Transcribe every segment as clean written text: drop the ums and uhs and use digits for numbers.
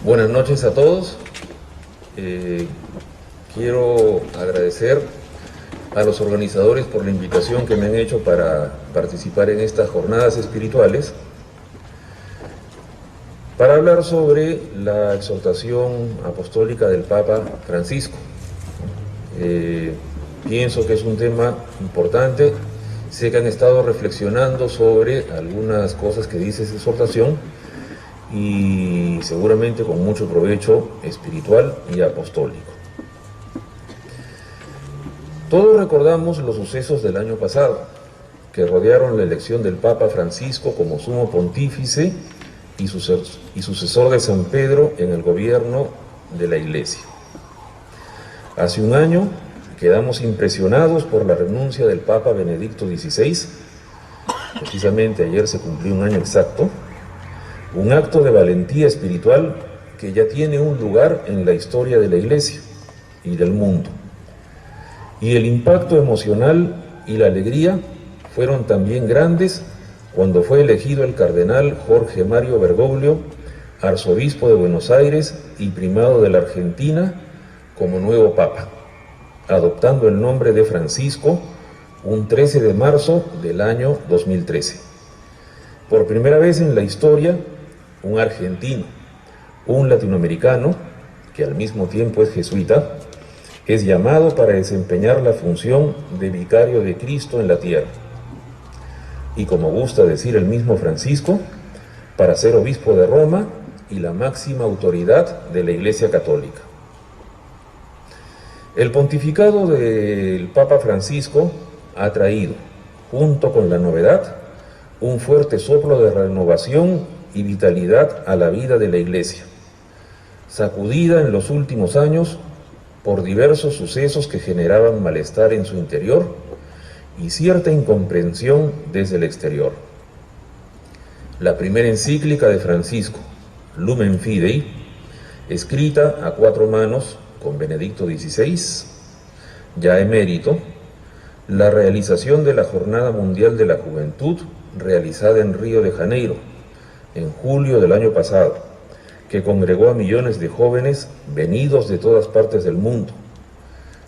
Buenas noches a todos. Quiero agradecer a los organizadores por la invitación que me han hecho para participar en estas jornadas espirituales para hablar sobre la exhortación apostólica del Papa Francisco. Pienso que es un tema importante. Sé que han estado reflexionando sobre algunas cosas que dice esa exhortación y seguramente con mucho provecho espiritual y apostólico. Todos recordamos los sucesos del año pasado, que rodearon la elección del Papa Francisco como sumo pontífice y sucesor de San Pedro en el gobierno de la Iglesia. Hace un año quedamos impresionados por la renuncia del Papa Benedicto XVI. Precisamente ayer se cumplió un año exacto. Un acto de valentía espiritual que ya tiene un lugar en la historia de la Iglesia y del mundo. Y el impacto emocional y la alegría fueron también grandes cuando fue elegido el cardenal Jorge Mario Bergoglio, arzobispo de Buenos Aires y primado de la Argentina, como nuevo Papa, adoptando el nombre de Francisco un 13 de marzo del año 2013. Por primera vez en la historia, un argentino, un latinoamericano, que al mismo tiempo es jesuita, es llamado para desempeñar la función de vicario de Cristo en la tierra. Y como gusta decir el mismo Francisco, para ser obispo de Roma y la máxima autoridad de la Iglesia Católica. El pontificado del Papa Francisco ha traído, junto con la novedad, un fuerte soplo de renovación y vitalidad a la vida de la Iglesia, sacudida en los últimos años por diversos sucesos que generaban malestar en su interior y cierta incomprensión desde el exterior. La primera encíclica de Francisco, Lumen Fidei, escrita a 4 manos con Benedicto XVI, ya emérito, la realización de la Jornada Mundial de la Juventud realizada en Río de Janeiro, en julio del año pasado, que congregó a millones de jóvenes venidos de todas partes del mundo.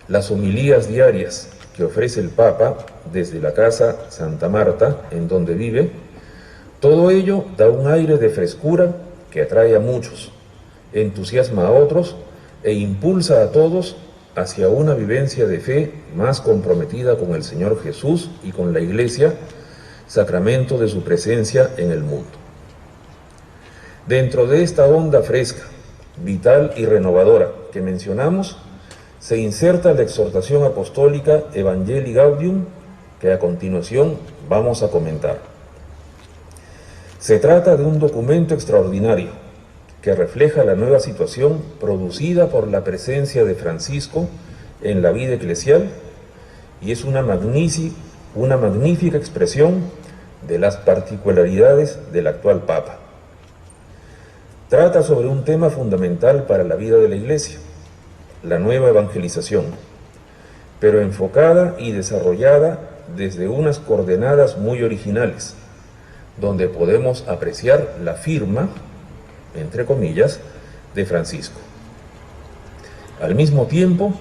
Las homilías diarias que ofrece el Papa desde la casa Santa Marta, en donde vive, todo ello da un aire de frescura que atrae a muchos, entusiasma a otros e impulsa a todos hacia una vivencia de fe más comprometida con el Señor Jesús y con la Iglesia, sacramento de su presencia en el mundo. Dentro de esta onda fresca, vital y renovadora que mencionamos, se inserta la exhortación apostólica Evangelii Gaudium, que a continuación vamos a comentar. Se trata de un documento extraordinario que refleja la nueva situación producida por la presencia de Francisco en la vida eclesial y es una magnífica expresión de las particularidades del actual Papa. Trata sobre un tema fundamental para la vida de la Iglesia, la nueva evangelización, pero enfocada y desarrollada desde unas coordenadas muy originales, donde podemos apreciar la firma, entre comillas, de Francisco. Al mismo tiempo,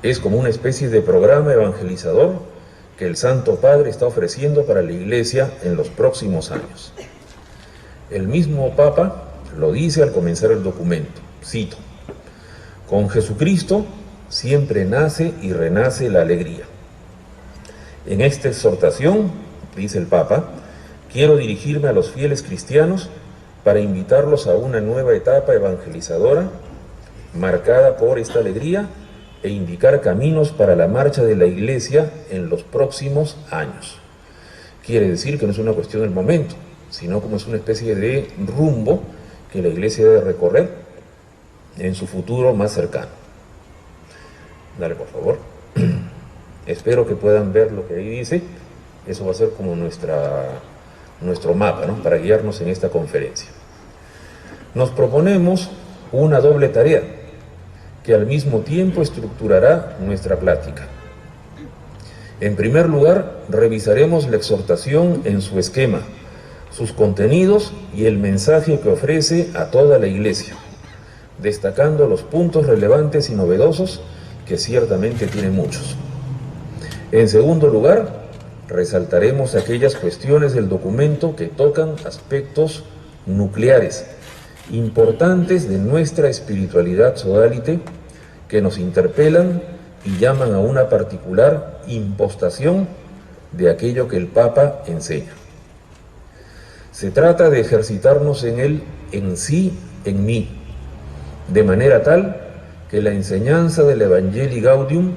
es como una especie de programa evangelizador que el Santo Padre está ofreciendo para la Iglesia en los próximos años. El mismo Papa lo dice al comenzar el documento, cito: con Jesucristo siempre nace y renace la alegría. En esta exhortación, dice el Papa, quiero dirigirme a los fieles cristianos para invitarlos a una nueva etapa evangelizadora marcada por esta alegría e indicar caminos para la marcha de la Iglesia en los próximos años. Quiere decir que no es una cuestión del momento, sino como es una especie de rumbo que la Iglesia debe recorrer en su futuro más cercano. Dale, por favor. Espero que puedan ver lo que ahí dice. Eso va a ser como nuestro mapa, ¿no?, para guiarnos en esta conferencia. Nos proponemos una doble tarea que al mismo tiempo estructurará nuestra plática. En primer lugar, revisaremos la exhortación en su esquema, sus contenidos y el mensaje que ofrece a toda la Iglesia, destacando los puntos relevantes y novedosos, que ciertamente tienen muchos. En segundo lugar, resaltaremos aquellas cuestiones del documento que tocan aspectos nucleares, importantes de nuestra espiritualidad sodalite, que nos interpelan y llaman a una particular impostación de aquello que el Papa enseña. Se trata de ejercitarnos en él, en sí, en mí, de manera tal que la enseñanza del Evangelii Gaudium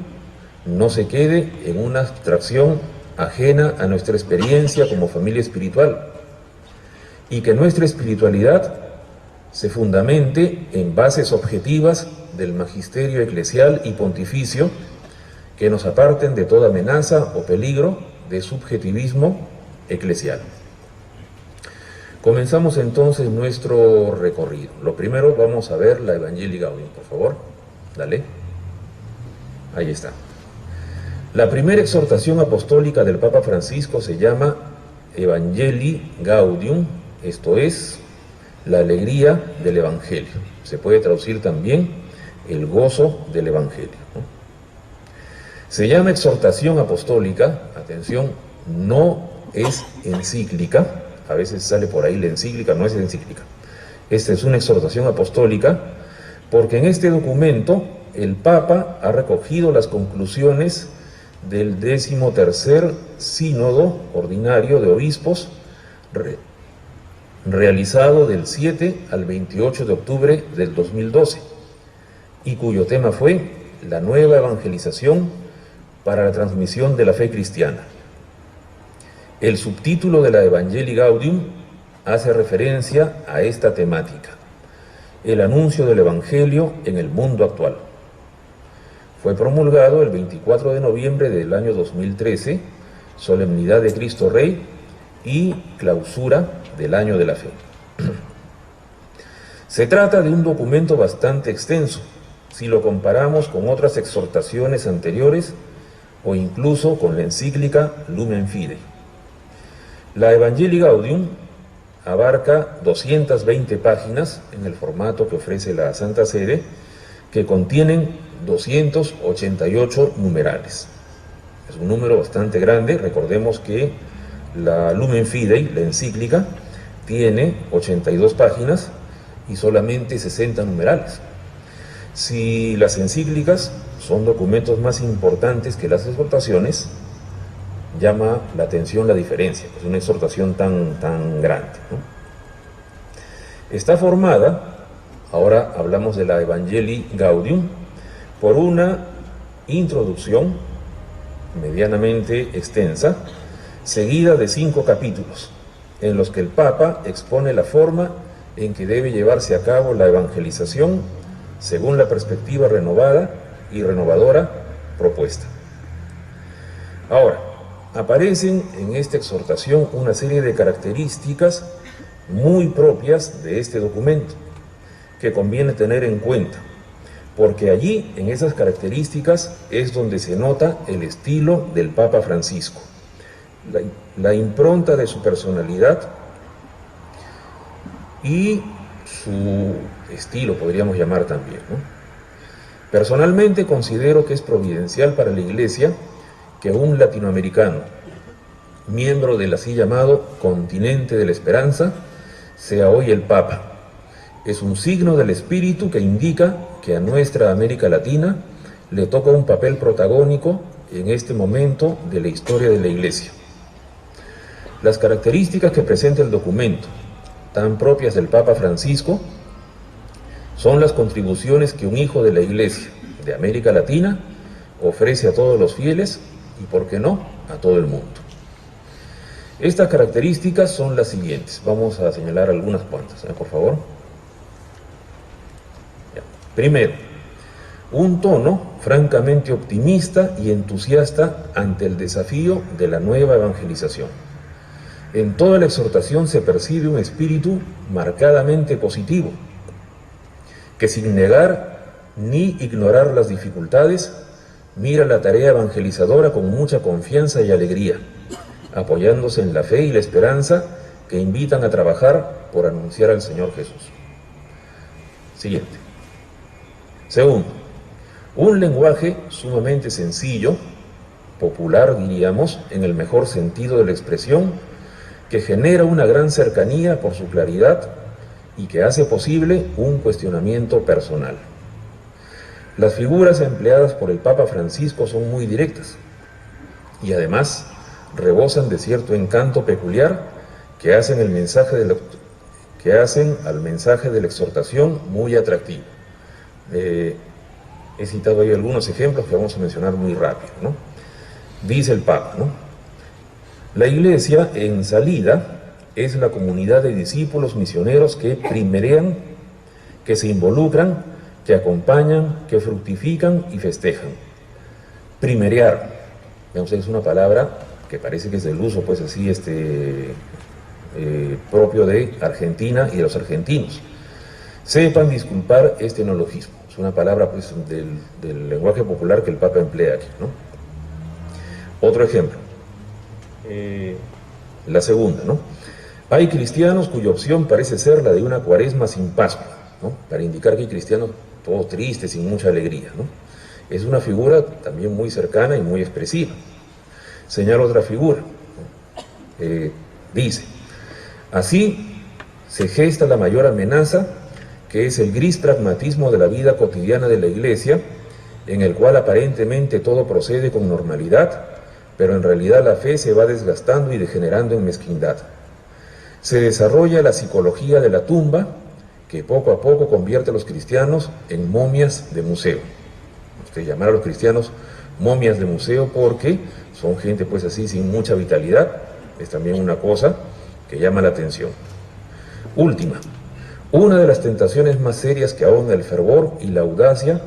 no se quede en una abstracción ajena a nuestra experiencia como familia espiritual, y que nuestra espiritualidad se fundamente en bases objetivas del magisterio eclesial y pontificio, que nos aparten de toda amenaza o peligro de subjetivismo eclesial. Comenzamos entonces nuestro recorrido. Lo primero, vamos a ver la Evangelii Gaudium, por favor. Dale. Ahí está. La primera exhortación apostólica del Papa Francisco se llama Evangelii Gaudium, esto es, la alegría del Evangelio. Se puede traducir también el gozo del Evangelio, ¿no? Se llama exhortación apostólica, atención, no es encíclica. A veces sale por ahí la encíclica, no es encíclica. Esta es una exhortación apostólica porque en este documento el Papa ha recogido las conclusiones del 13º Sínodo Ordinario de Obispos, realizado del 7 al 28 de octubre del 2012, y cuyo tema fue la nueva evangelización para la transmisión de la fe cristiana. El subtítulo de la Evangelii Gaudium hace referencia a esta temática, el anuncio del Evangelio en el mundo actual. Fue promulgado el 24 de noviembre del año 2013, solemnidad de Cristo Rey y clausura del Año de la Fe. Se trata de un documento bastante extenso, si lo comparamos con otras exhortaciones anteriores o incluso con la encíclica Lumen Fidei. La Evangelii Gaudium abarca 220 páginas en el formato que ofrece la Santa Sede, que contienen 288 numerales. Es un número bastante grande. Recordemos que la Lumen Fidei, la encíclica, tiene 82 páginas y solamente 60 numerales. Si las encíclicas son documentos más importantes que las exhortaciones, llama la atención la diferencia, es una exhortación tan grande, ¿no? Está formada, ahora hablamos de la Evangelii Gaudium, por una introducción medianamente extensa, seguida de 5 capítulos, en los que el Papa expone la forma en que debe llevarse a cabo la evangelización según la perspectiva renovada y renovadora propuesta. Ahora, aparecen en esta exhortación una serie de características muy propias de este documento, que conviene tener en cuenta, porque allí, en esas características, es donde se nota el estilo del Papa Francisco, la impronta de su personalidad y su estilo, podríamos llamar también, ¿no? Personalmente considero que es providencial para la Iglesia que un latinoamericano, miembro del así llamado continente de la esperanza, sea hoy el Papa. Es un signo del espíritu que indica que a nuestra América Latina le toca un papel protagónico en este momento de la historia de la Iglesia. Las características que presenta el documento, tan propias del Papa Francisco, son las contribuciones que un hijo de la Iglesia de América Latina ofrece a todos los fieles y, por qué no, a todo el mundo. Estas características son las siguientes. Vamos a señalar algunas cuantas, por favor. Primero, un tono francamente optimista y entusiasta ante el desafío de la nueva evangelización. En toda la exhortación se percibe un espíritu marcadamente positivo, que sin negar ni ignorar las dificultades, mira la tarea evangelizadora con mucha confianza y alegría, apoyándose en la fe y la esperanza que invitan a trabajar por anunciar al Señor Jesús. Siguiente. Segundo, un lenguaje sumamente sencillo, popular diríamos, en el mejor sentido de la expresión, que genera una gran cercanía por su claridad y que hace posible un cuestionamiento personal. Las figuras empleadas por el Papa Francisco son muy directas y además rebosan de cierto encanto peculiar que hacen al mensaje de la exhortación muy atractivo. He citado ahí algunos ejemplos que vamos a mencionar muy rápido, ¿no? Dice el Papa, ¿no? La Iglesia en salida es la comunidad de discípulos misioneros que primerean, que se involucran, que acompañan, que fructifican y festejan. Primerear, digamos, es una palabra que parece que es del uso, pues así, propio de Argentina y de los argentinos. Sepan disculpar este neologismo, es una palabra pues del lenguaje popular que el Papa emplea aquí, ¿no? Otro ejemplo, la segunda, ¿no? Hay cristianos cuya opción parece ser la de una cuaresma sin Pascua, ¿no? Para indicar que hay cristianos todos tristes, sin mucha alegría, ¿no? Es una figura también muy cercana y muy expresiva. Señala otra figura, dice, así se gesta la mayor amenaza, que es el gris pragmatismo de la vida cotidiana de la Iglesia, en el cual aparentemente todo procede con normalidad, pero en realidad la fe se va desgastando y degenerando en mezquindad. Se desarrolla la psicología de la tumba, que poco a poco convierte a los cristianos en momias de museo. Usted llamar a los cristianos momias de museo porque son gente pues así sin mucha vitalidad, es también una cosa que llama la atención. Última, una de las tentaciones más serias que ahonda el fervor y la audacia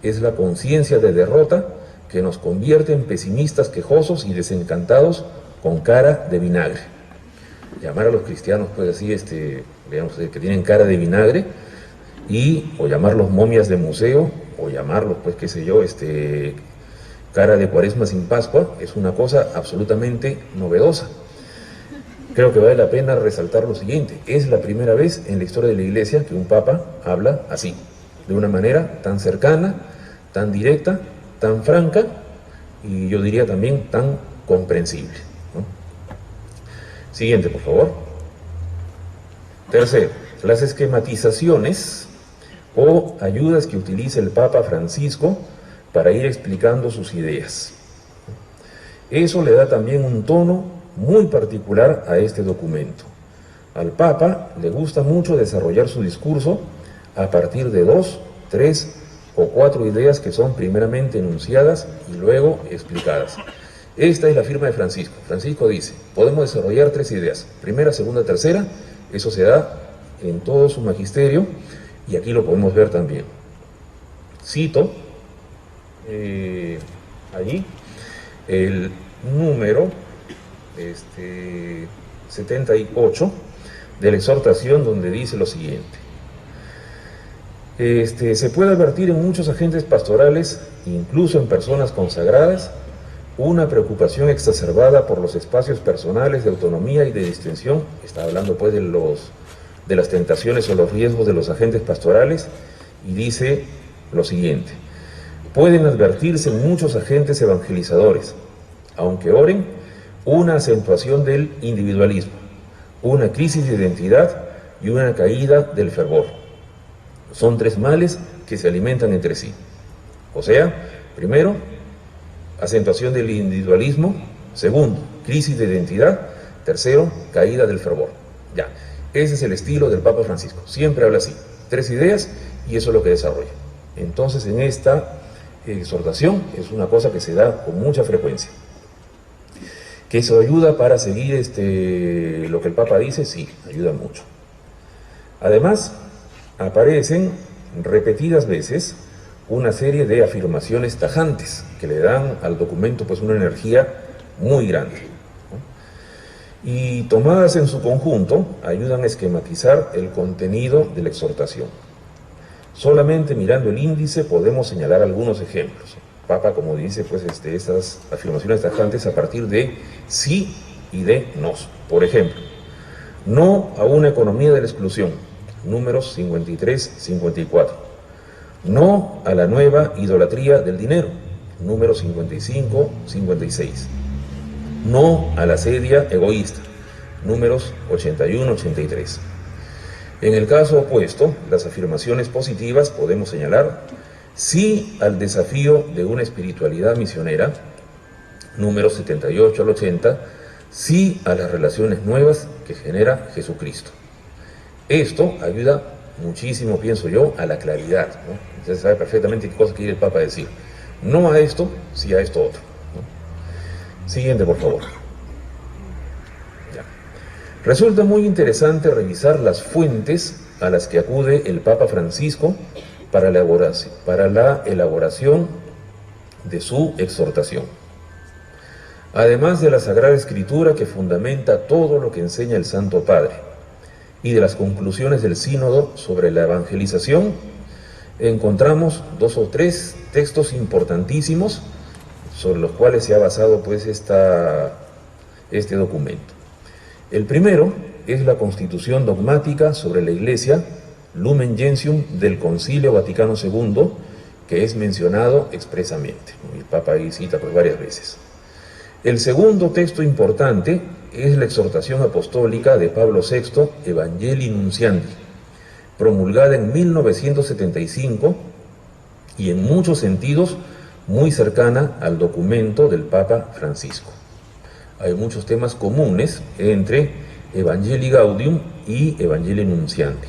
es la conciencia de derrota que nos convierte en pesimistas quejosos y desencantados con cara de vinagre. Llamar a los cristianos pues así, digamos, que tienen cara de vinagre, o llamarlos momias de museo, o llamarlos pues qué sé yo, cara de cuaresma sin Pascua, es una cosa absolutamente novedosa. Creo que vale la pena resaltar lo siguiente, es la primera vez en la historia de la Iglesia que un Papa habla así, de una manera tan cercana, tan directa, tan franca y yo diría también tan comprensible, ¿no? Siguiente, por favor. Tercero, las esquematizaciones o ayudas que utiliza el Papa Francisco para ir explicando sus ideas. Eso le da también un tono muy particular a este documento. Al Papa le gusta mucho desarrollar su discurso a partir de 2, 3 o 4 ideas que son primeramente enunciadas y luego explicadas. Esta es la firma de Francisco. Francisco dice, podemos desarrollar 3 ideas, primera, segunda, tercera, eso se da en todo su magisterio y aquí lo podemos ver también. Cito allí el número 78 de la exhortación, donde dice lo siguiente. Se puede advertir en muchos agentes pastorales, incluso en personas consagradas, una preocupación exacerbada por los espacios personales de autonomía y de distensión. Está hablando pues de las tentaciones o los riesgos de los agentes pastorales, y dice lo siguiente: pueden advertirse en muchos agentes evangelizadores, aunque oren, una acentuación del individualismo, una crisis de identidad y una caída del fervor. Son 3 males que se alimentan entre sí. O sea, primero, acentuación del individualismo; segundo, crisis de identidad; tercero, caída del fervor. Ya, ese es el estilo del Papa Francisco. Siempre habla así, 3 ideas y eso es lo que desarrolla. Entonces, en esta exhortación es una cosa que se da con mucha frecuencia. ¿Que eso ayuda para seguir lo que el Papa dice? Sí, ayuda mucho. Además, aparecen repetidas veces una serie de afirmaciones tajantes que le dan al documento pues una energía muy grande, ¿no? Y tomadas en su conjunto ayudan a esquematizar el contenido de la exhortación. Solamente mirando el índice podemos señalar algunos ejemplos. Papa, como dice, pues estas afirmaciones tajantes a partir de sí y de nos. Por ejemplo, no a una economía de la exclusión, números 53, 54. No a la nueva idolatría del dinero, número 55-56. No a la sedia egoísta, números 81-83. En el caso opuesto, las afirmaciones positivas podemos señalar sí al desafío de una espiritualidad misionera, números 78 al 80, sí a las relaciones nuevas que genera Jesucristo. Esto ayuda muchísimo, pienso yo, a la claridad, ¿no? Usted sabe perfectamente qué cosa quiere el Papa decir. No a esto, sí a esto otro, ¿no? Siguiente, por favor. Ya. Resulta muy interesante revisar las fuentes a las que acude el Papa Francisco para la elaboración de su exhortación. Además de la Sagrada Escritura que fundamenta todo lo que enseña el Santo Padre y de las conclusiones del Sínodo sobre la evangelización, encontramos 2 o 3 textos importantísimos sobre los cuales se ha basado pues este documento. El primero es la Constitución dogmática sobre la Iglesia, Lumen Gentium del Concilio Vaticano II, que es mencionado expresamente. El Papa ahí cita por varias veces. El segundo texto importante es la exhortación apostólica de Pablo VI, Evangelii Nunciandi, promulgada en 1975 y en muchos sentidos muy cercana al documento del Papa Francisco. Hay muchos temas comunes entre Evangelii Gaudium y Evangelii Nunciandi.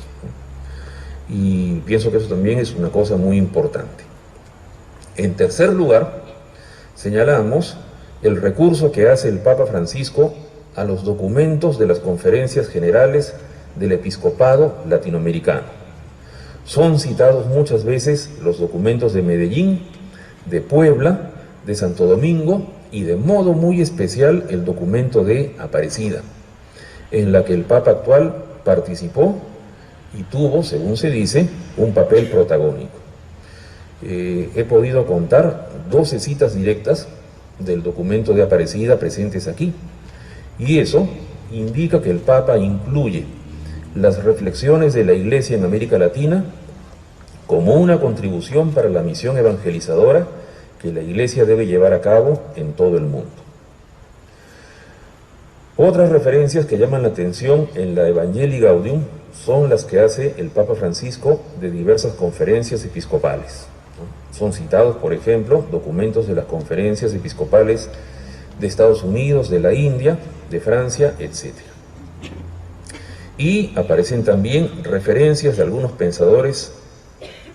Y pienso que eso también es una cosa muy importante. En tercer lugar, señalamos el recurso que hace el Papa Francisco a los documentos de las conferencias generales del episcopado latinoamericano. Son citados muchas veces los documentos de Medellín, de Puebla, de Santo Domingo y de modo muy especial el documento de Aparecida, en la que el Papa actual participó y tuvo, según se dice, un papel protagónico. He podido contar 12 citas directas del documento de Aparecida presentes aquí, y eso indica que el Papa incluye las reflexiones de la Iglesia en América Latina como una contribución para la misión evangelizadora que la Iglesia debe llevar a cabo en todo el mundo. Otras referencias que llaman la atención en la Evangelii Gaudium son las que hace el Papa Francisco de diversas conferencias episcopales. Son citados, por ejemplo, documentos de las conferencias episcopales de Estados Unidos, de la India, de Francia, etc. Y aparecen también referencias de algunos pensadores,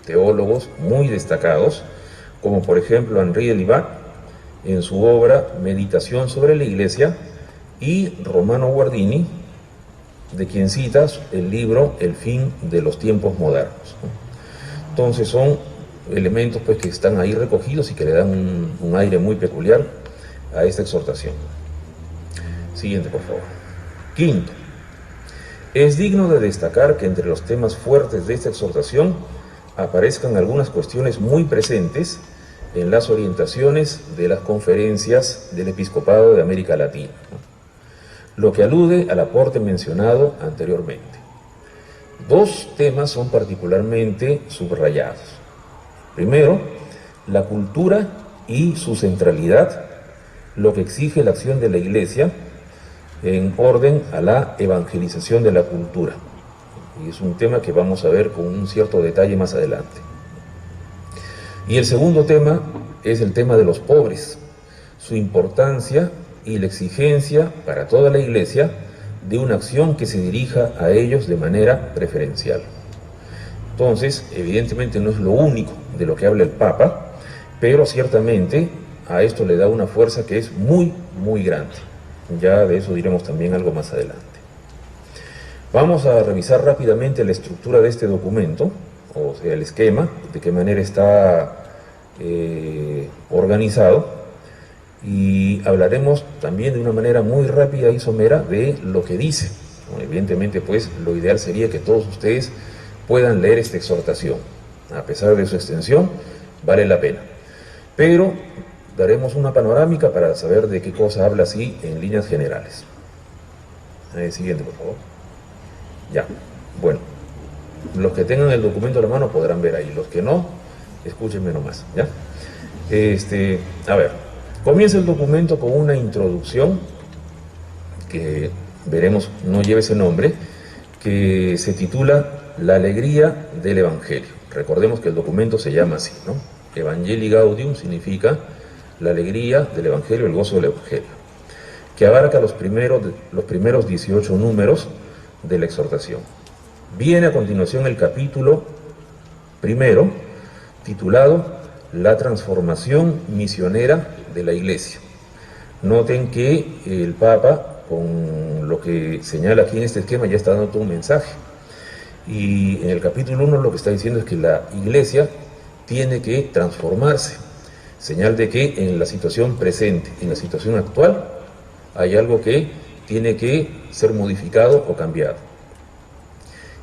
teólogos muy destacados, como por ejemplo Henri de Libat, en su obra Meditación sobre la Iglesia, y Romano Guardini, de quien citas el libro El fin de los tiempos modernos. Entonces son elementos pues, que están ahí recogidos y que le dan un aire muy peculiar a esta exhortación. Siguiente, por favor. Quinto, es digno de destacar que entre los temas fuertes de esta exhortación aparezcan algunas cuestiones muy presentes en las orientaciones de las conferencias del Episcopado de América Latina, lo que alude al aporte mencionado anteriormente. 2 temas son particularmente subrayados. Primero, la cultura y su centralidad, lo que exige la acción de la Iglesia en orden a la evangelización de la cultura. Y es un tema que vamos a ver con un cierto detalle más adelante. Y el segundo tema es el tema de los pobres, su importancia y la exigencia para toda la Iglesia de una acción que se dirija a ellos de manera preferencial. Entonces, evidentemente no es lo único de lo que habla el Papa, pero ciertamente a esto le da una fuerza que es muy, muy grande. Ya de eso diremos también algo más adelante. Vamos a revisar rápidamente la estructura de este documento, o sea, el esquema, de qué manera está organizado, y hablaremos también de una manera muy rápida y somera de lo que dice. Evidentemente, pues, lo ideal sería que todos ustedes puedan leer esta exhortación. A pesar de su extensión, vale la pena. Pero daremos una panorámica para saber de qué cosa habla así en líneas generales. Siguiente, por favor. Ya, bueno. Los que tengan el documento a la mano podrán ver ahí. Los que no, Escúchenme nomás, ¿ya? A ver, comienza el documento con una introducción que veremos no lleva ese nombre, que se titula La alegría del Evangelio. Recordemos que el documento se llama así, ¿no? Evangelii Gaudium significa la alegría del Evangelio, el gozo del Evangelio, que abarca los primeros 18 números de la exhortación. Viene a continuación el capítulo primero, titulado La transformación misionera de la Iglesia. Noten que el Papa, con lo que señala aquí en este esquema, ya está dando todo un mensaje. Y en el capítulo 1 lo que está diciendo es que la Iglesia tiene que transformarse, señal de que en la situación presente, en la situación actual, hay algo que tiene que ser modificado o cambiado.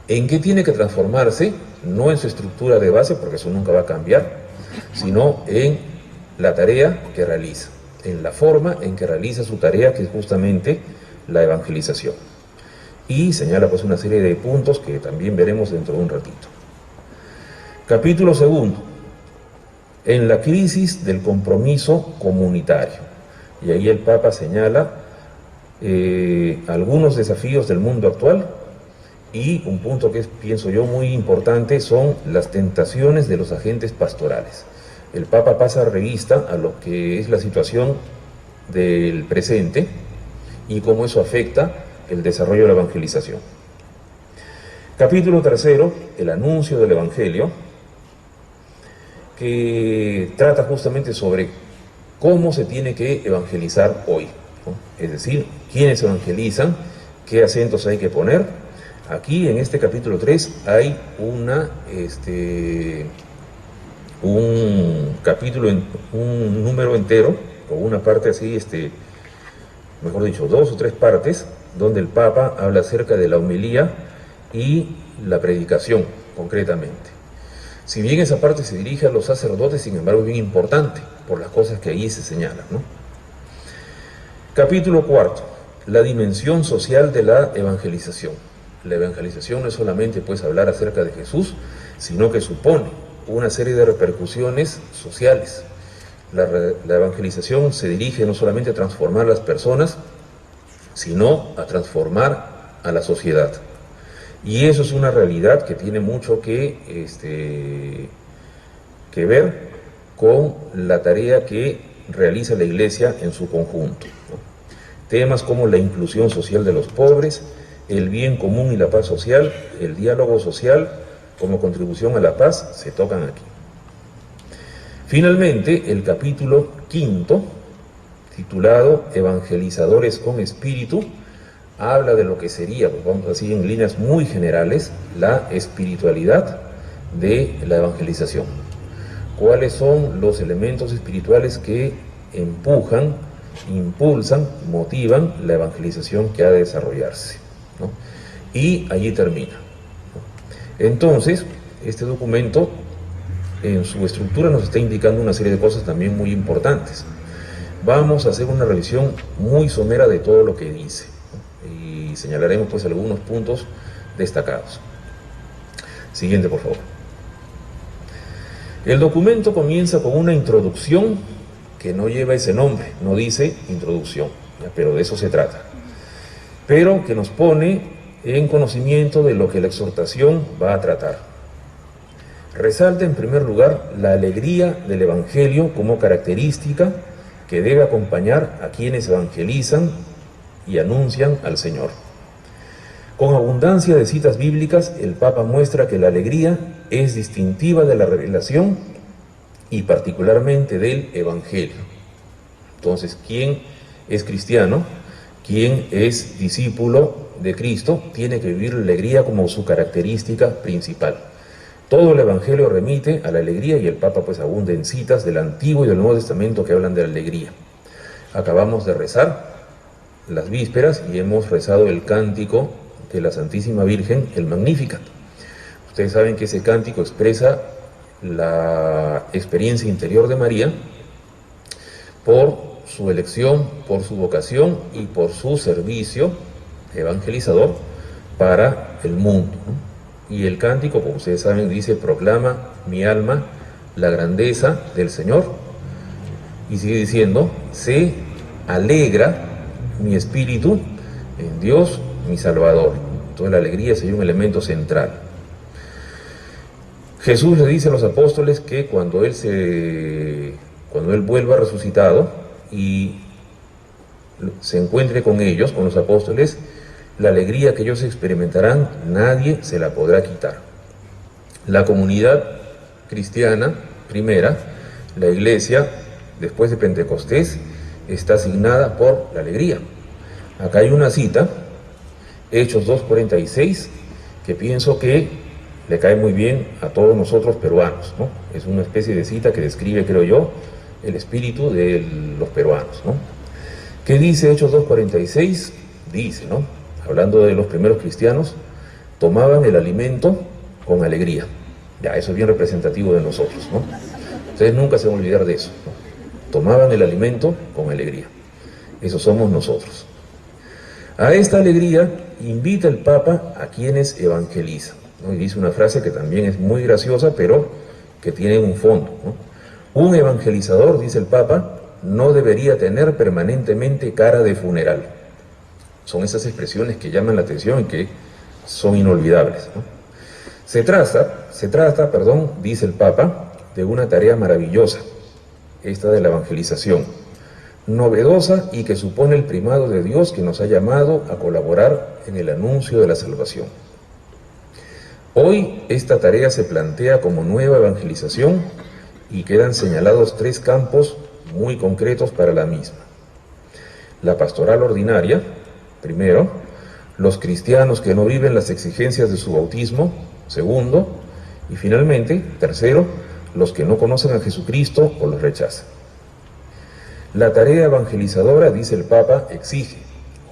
¿En qué tiene que transformarse? No en su estructura de base, porque eso nunca va a cambiar, sino en la tarea que realiza, en la forma en que realiza su tarea, que es justamente la evangelización. Y señala pues una serie de puntos que también veremos dentro de un ratito. Capítulo segundo, en la crisis del compromiso comunitario. Y ahí el Papa señala algunos desafíos del mundo actual, y un punto que es, pienso yo, muy importante son las tentaciones de los agentes pastorales. El Papa pasa revista a lo que es la situación del presente y cómo eso afecta el desarrollo de la evangelización. Capítulo tercero, el anuncio del Evangelio, que trata justamente sobre cómo se tiene que evangelizar hoy, ¿no? Es decir, quiénes evangelizan, qué acentos hay que poner. Aquí en este capítulo 3 hay un capítulo, un número entero, con una parte así, mejor dicho, 2 o 3 partes, donde el Papa habla acerca de la homilía y la predicación, concretamente. Si bien esa parte se dirige a los sacerdotes, sin embargo es bien importante, por las cosas que ahí se señalan, ¿no? Capítulo 4, la dimensión social de la evangelización. La evangelización no es solamente pues hablar acerca de Jesús, sino que supone una serie de repercusiones sociales. La evangelización se dirige no solamente a transformar a las personas, sino a transformar a la sociedad. Y eso es una realidad que tiene mucho que ver con la tarea que realiza la Iglesia en su conjunto, ¿no? Temas como la inclusión social de los pobres, el bien común y la paz social, el diálogo social como contribución a la paz, se tocan aquí. Finalmente, el capítulo 5, titulado Evangelizadores con Espíritu, habla de lo que sería, pues vamos a decir en líneas muy generales, la espiritualidad de la evangelización. ¿Cuáles son los elementos espirituales que empujan, impulsan, motivan la evangelización que ha de desarrollarse, ¿no? Y allí termina, ¿no? Entonces, este documento en su estructura nos está indicando una serie de cosas también muy importantes. Vamos a hacer una revisión muy somera de todo lo que dice, ¿no? Y señalaremos pues algunos puntos destacados. Siguiente, por favor. El documento comienza con una introducción que no lleva ese nombre, no dice introducción, ¿ya? Pero de eso se trata. Pero que nos pone en conocimiento de lo que la exhortación va a tratar. Resalta en primer lugar la alegría del Evangelio como característica que debe acompañar a quienes evangelizan y anuncian al Señor. Con abundancia de citas bíblicas, el Papa muestra que la alegría es distintiva de la revelación y particularmente del Evangelio. Entonces, ¿quién es cristiano? ¿Quién es discípulo de Cristo? Tiene que vivir la alegría como su característica principal. Todo el Evangelio remite a la alegría y el Papa pues abunda en citas del Antiguo y del Nuevo Testamento que hablan de la alegría. Acabamos de rezar las vísperas y hemos rezado el cántico de la Santísima Virgen, el Magnificat. Ustedes saben que ese cántico expresa la experiencia interior de María por su elección, por su vocación y por su servicio evangelizador para el mundo, ¿no? Y el cántico, como ustedes saben, dice: proclama mi alma la grandeza del Señor. Y sigue diciendo, se alegra mi espíritu en Dios mi Salvador. Entonces la alegría sería un elemento central. Jesús le dice a los apóstoles que cuando Él vuelva resucitado y se encuentre con ellos, con los apóstoles, la alegría que ellos experimentarán, nadie se la podrá quitar. La comunidad cristiana primera, la iglesia, después de Pentecostés, está asignada por la alegría. Acá hay una cita, Hechos 2:46, que pienso que le cae muy bien a todos nosotros peruanos, ¿no? Es una especie de cita que describe, creo yo, el espíritu de los peruanos, ¿no? ¿Qué dice Hechos 2:46? Dice, ¿no? Hablando de los primeros cristianos, tomaban el alimento con alegría. Ya, eso es bien representativo de nosotros, ¿no? Ustedes nunca se van a olvidar de eso, ¿no? Tomaban el alimento con alegría. Eso somos nosotros. A esta alegría invita el Papa a quienes evangelizan, ¿no? Y dice una frase que también es muy graciosa, pero que tiene un fondo, ¿no? Un evangelizador, dice el Papa, no debería tener permanentemente cara de funeral. Son esas expresiones que llaman la atención y que son inolvidables, ¿no? Se trata, dice el Papa, de una tarea maravillosa, esta de la evangelización, novedosa y que supone el primado de Dios que nos ha llamado a colaborar en el anuncio de la salvación. Hoy esta tarea se plantea como nueva evangelización y quedan señalados 3 campos muy concretos para la misma. La pastoral ordinaria, primero, los cristianos que no viven las exigencias de su bautismo, segundo, y finalmente, tercero, los que no conocen a Jesucristo o los rechazan. La tarea evangelizadora, dice el Papa, exige,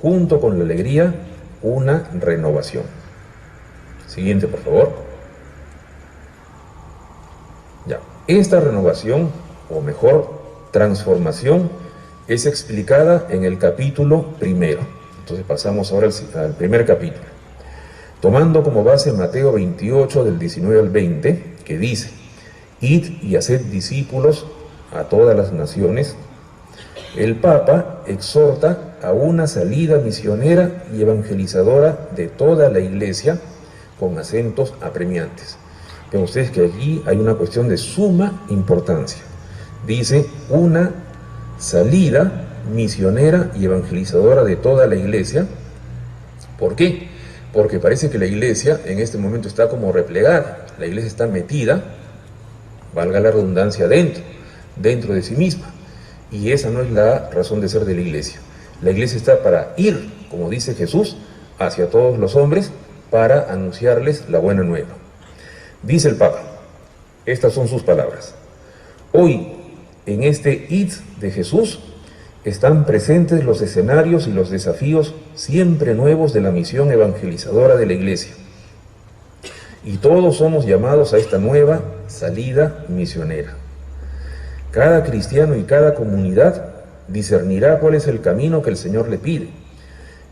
junto con la alegría, una renovación. Siguiente, por favor. Ya. Esta renovación, o mejor, transformación, es explicada en el capítulo primero. Entonces pasamos ahora al primer capítulo. Tomando como base Mateo 28, del 19 al 20, que dice, id y haced discípulos a todas las naciones, el Papa exhorta a una salida misionera y evangelizadora de toda la Iglesia con acentos apremiantes. Ven ustedes que aquí hay una cuestión de suma importancia. Dice, una salida misionera y evangelizadora de toda la Iglesia. ¿Por qué? Porque parece que la Iglesia en este momento está como replegada. La Iglesia está metida, valga la redundancia, dentro de sí misma. Y esa no es la razón de ser de la Iglesia. La Iglesia está para ir, como dice Jesús, hacia todos los hombres para anunciarles la buena nueva. Dice el Papa, estas son sus palabras. Hoy, en este id de Jesús, están presentes los escenarios y los desafíos siempre nuevos de la misión evangelizadora de la Iglesia. Y todos somos llamados a esta nueva salida misionera. Cada cristiano y cada comunidad discernirá cuál es el camino que el Señor le pide,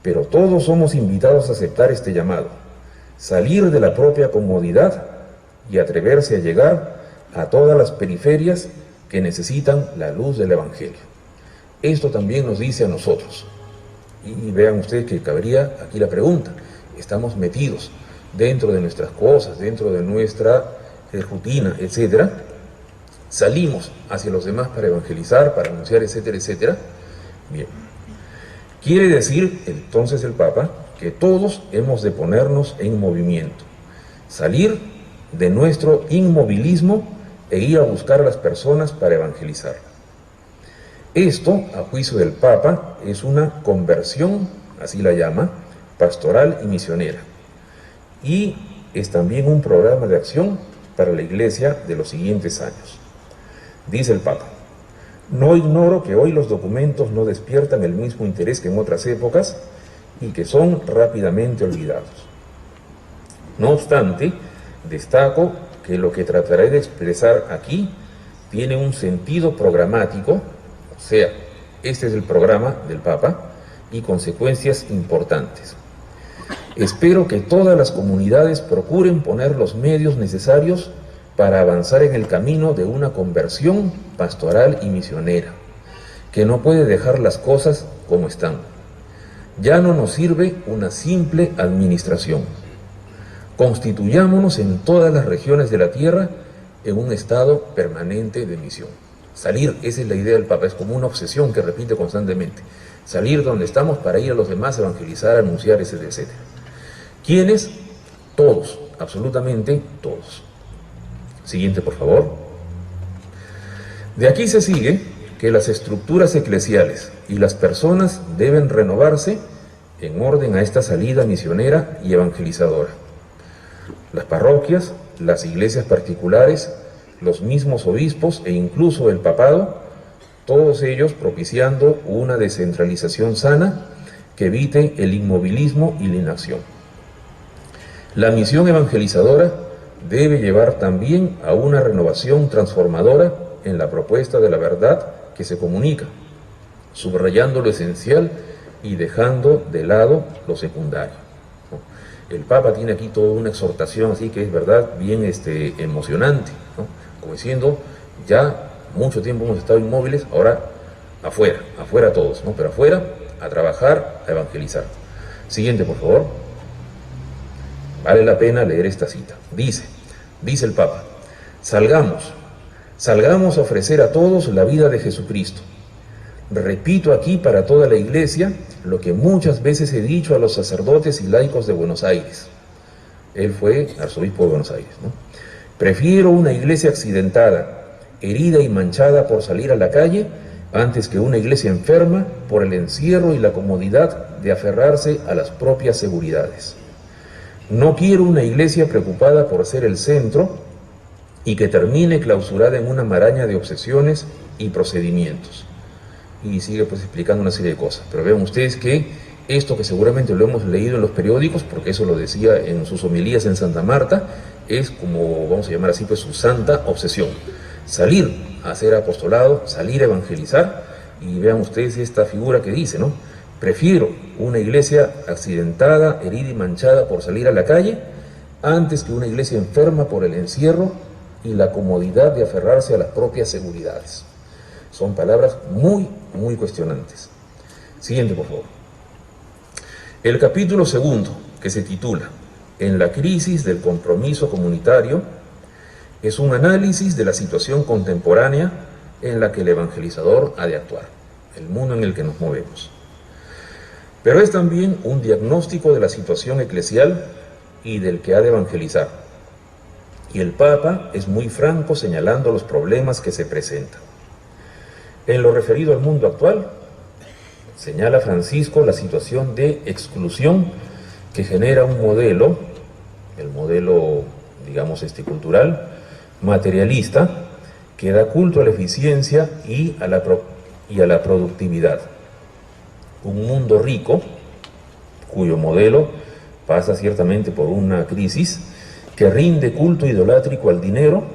pero todos somos invitados a aceptar este llamado, salir de la propia comodidad y atreverse a llegar a todas las periferias que necesitan la luz del Evangelio. Esto también nos dice a nosotros. Y vean ustedes que cabría aquí la pregunta. Estamos metidos dentro de nuestras cosas, dentro de nuestra rutina, etcétera. Salimos hacia los demás para evangelizar, para anunciar, etcétera, etcétera. Bien. Quiere decir, entonces el Papa, que todos hemos de ponernos en movimiento. Salir de nuestro inmovilismo e ir a buscar a las personas para evangelizar. Esto, a juicio del Papa, es una conversión, así la llama, pastoral y misionera. Y es también un programa de acción para la Iglesia de los siguientes años. Dice el Papa, no ignoro que hoy los documentos no despiertan el mismo interés que en otras épocas y que son rápidamente olvidados. No obstante, destaco que lo que trataré de expresar aquí tiene un sentido programático, o sea, este es el programa del Papa, y consecuencias importantes. Espero que todas las comunidades procuren poner los medios necesarios para avanzar en el camino de una conversión pastoral y misionera, que no puede dejar las cosas como están. Ya no nos sirve una simple administración. Constituyámonos en todas las regiones de la tierra en un estado permanente de misión. Salir, esa es la idea del Papa, es como una obsesión que repite constantemente. Salir donde estamos para ir a los demás, evangelizar, anunciar, etcétera, etcétera. ¿Quiénes? Todos, absolutamente todos. Siguiente, por favor. De aquí se sigue que las estructuras eclesiales y las personas deben renovarse en orden a esta salida misionera y evangelizadora. Las parroquias, las iglesias particulares, los mismos obispos e incluso el papado, todos ellos propiciando una descentralización sana que evite el inmovilismo y la inacción. La misión evangelizadora debe llevar también a una renovación transformadora en la propuesta de la verdad que se comunica, subrayando lo esencial y dejando de lado lo secundario. El Papa tiene aquí toda una exhortación así que es verdad bien emocionante, ¿no? Como diciendo, ya mucho tiempo hemos estado inmóviles, ahora afuera todos, ¿no? Pero afuera a trabajar, a evangelizar. Siguiente, por favor. Vale la pena leer esta cita. Dice el Papa, salgamos a ofrecer a todos la vida de Jesucristo. Repito aquí para toda la Iglesia lo que muchas veces he dicho a los sacerdotes y laicos de Buenos Aires. Él fue arzobispo de Buenos Aires, ¿no? Prefiero una iglesia accidentada, herida y manchada por salir a la calle, antes que una iglesia enferma por el encierro y la comodidad de aferrarse a las propias seguridades. No quiero una iglesia preocupada por ser el centro y que termine clausurada en una maraña de obsesiones y procedimientos. Y sigue pues explicando una serie de cosas. Pero vean ustedes que esto que seguramente lo hemos leído en los periódicos, porque eso lo decía en sus homilías en Santa Marta, es como, vamos a llamar así, pues su santa obsesión. Salir a hacer apostolado, salir a evangelizar, y vean ustedes esta figura que dice, ¿no? Prefiero una iglesia accidentada, herida y manchada por salir a la calle, antes que una iglesia enferma por el encierro y la comodidad de aferrarse a las propias seguridades. Son palabras muy cuestionantes. Siguiente, por favor. El capítulo segundo, que se titula En la crisis del compromiso comunitario, es un análisis de la situación contemporánea en la que el evangelizador ha de actuar, el mundo en el que nos movemos. Pero es también un diagnóstico de la situación eclesial y del que ha de evangelizar. Y el Papa es muy franco señalando los problemas que se presentan. En lo referido al mundo actual, señala Francisco la situación de exclusión que genera un modelo, el modelo, digamos, cultural, materialista, que da culto a la eficiencia y a la productividad. Un mundo rico, cuyo modelo pasa ciertamente por una crisis, que rinde culto idolátrico al dinero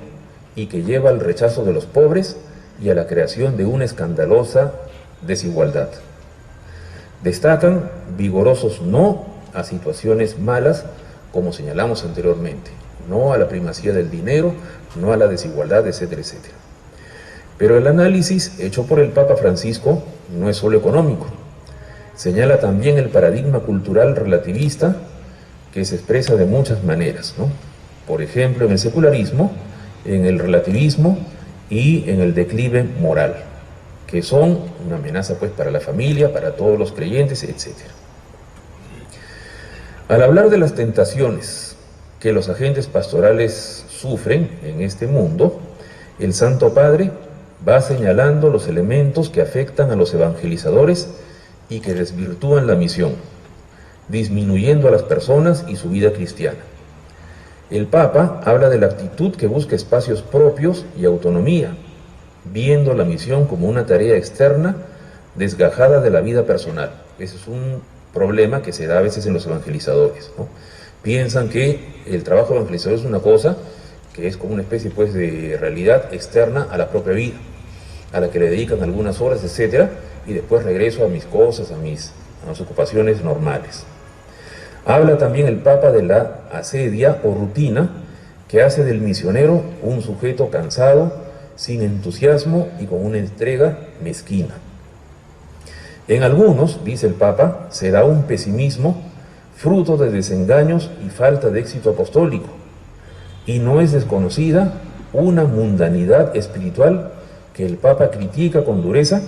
y que lleva al rechazo de los pobres y a la creación de una escandalosa desigualdad. Destacan vigorosos no a situaciones malas, como señalamos anteriormente, no a la primacía del dinero, no a la desigualdad, etcétera, etcétera. Pero el análisis hecho por el Papa Francisco no es solo económico. Señala también el paradigma cultural relativista que se expresa de muchas maneras, ¿no? Por ejemplo, en el secularismo, en el relativismo y en el declive moral, que son una amenaza pues para la familia, para todos los creyentes, etc. Al hablar de las tentaciones que los agentes pastorales sufren en este mundo, el Santo Padre va señalando los elementos que afectan a los evangelizadores y que desvirtúan la misión, disminuyendo a las personas y su vida cristiana. El Papa habla de la actitud que busca espacios propios y autonomía, viendo la misión como una tarea externa desgajada de la vida personal. Ese es un problema que se da a veces en los evangelizadores, ¿no? Piensan que el trabajo evangelizador es una cosa que es como una especie pues de realidad externa a la propia vida, a la que le dedican algunas horas, etcétera, y después regreso a mis cosas, a mis ocupaciones normales. Habla también el Papa de la asedia o rutina que hace del misionero un sujeto cansado, sin entusiasmo y con una entrega mezquina. En algunos, dice el Papa, se da un pesimismo fruto de desengaños y falta de éxito apostólico, y no es desconocida una mundanidad espiritual que el Papa critica con dureza,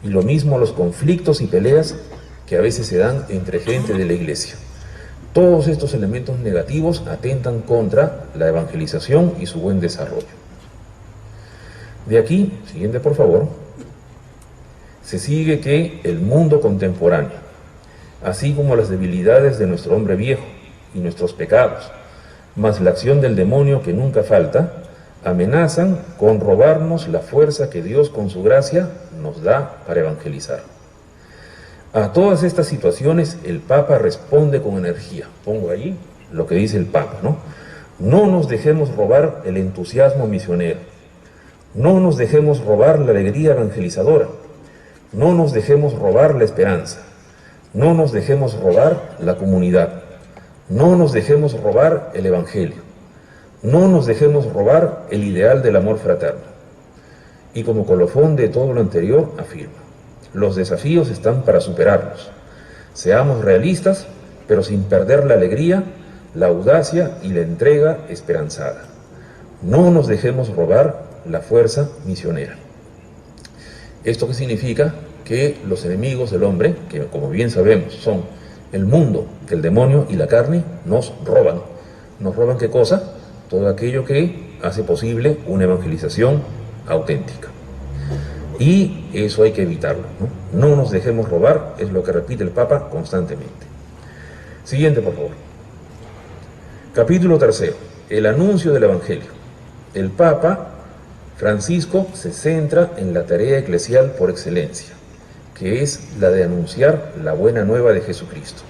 y lo mismo los conflictos y peleas que a veces se dan entre gente de la Iglesia. Todos estos elementos negativos atentan contra la evangelización y su buen desarrollo. De aquí, siguiente por favor, se sigue que el mundo contemporáneo, así como las debilidades de nuestro hombre viejo y nuestros pecados, más la acción del demonio que nunca falta, amenazan con robarnos la fuerza que Dios con su gracia nos da para evangelizar. A todas estas situaciones el Papa responde con energía. Pongo ahí lo que dice el Papa, ¿no? No nos dejemos robar el entusiasmo misionero. No nos dejemos robar la alegría evangelizadora. No nos dejemos robar la esperanza. No nos dejemos robar la comunidad. No nos dejemos robar el Evangelio. No nos dejemos robar el ideal del amor fraterno. Y como colofón de todo lo anterior, afirma: los desafíos están para superarlos. Seamos realistas, pero sin perder la alegría, la audacia y la entrega esperanzada. No nos dejemos robar la fuerza misionera. ¿Esto qué significa? Que los enemigos del hombre, que como bien sabemos son el mundo, el demonio y la carne, nos roban. ¿Nos roban qué cosa? Todo aquello que hace posible una evangelización auténtica. Y eso hay que evitarlo, ¿no? No nos dejemos robar, es lo que repite el Papa constantemente. Siguiente, por favor. Capítulo 3. El anuncio del Evangelio. El Papa Francisco se centra en la tarea eclesial por excelencia, que es la de anunciar la buena nueva de Jesucristo.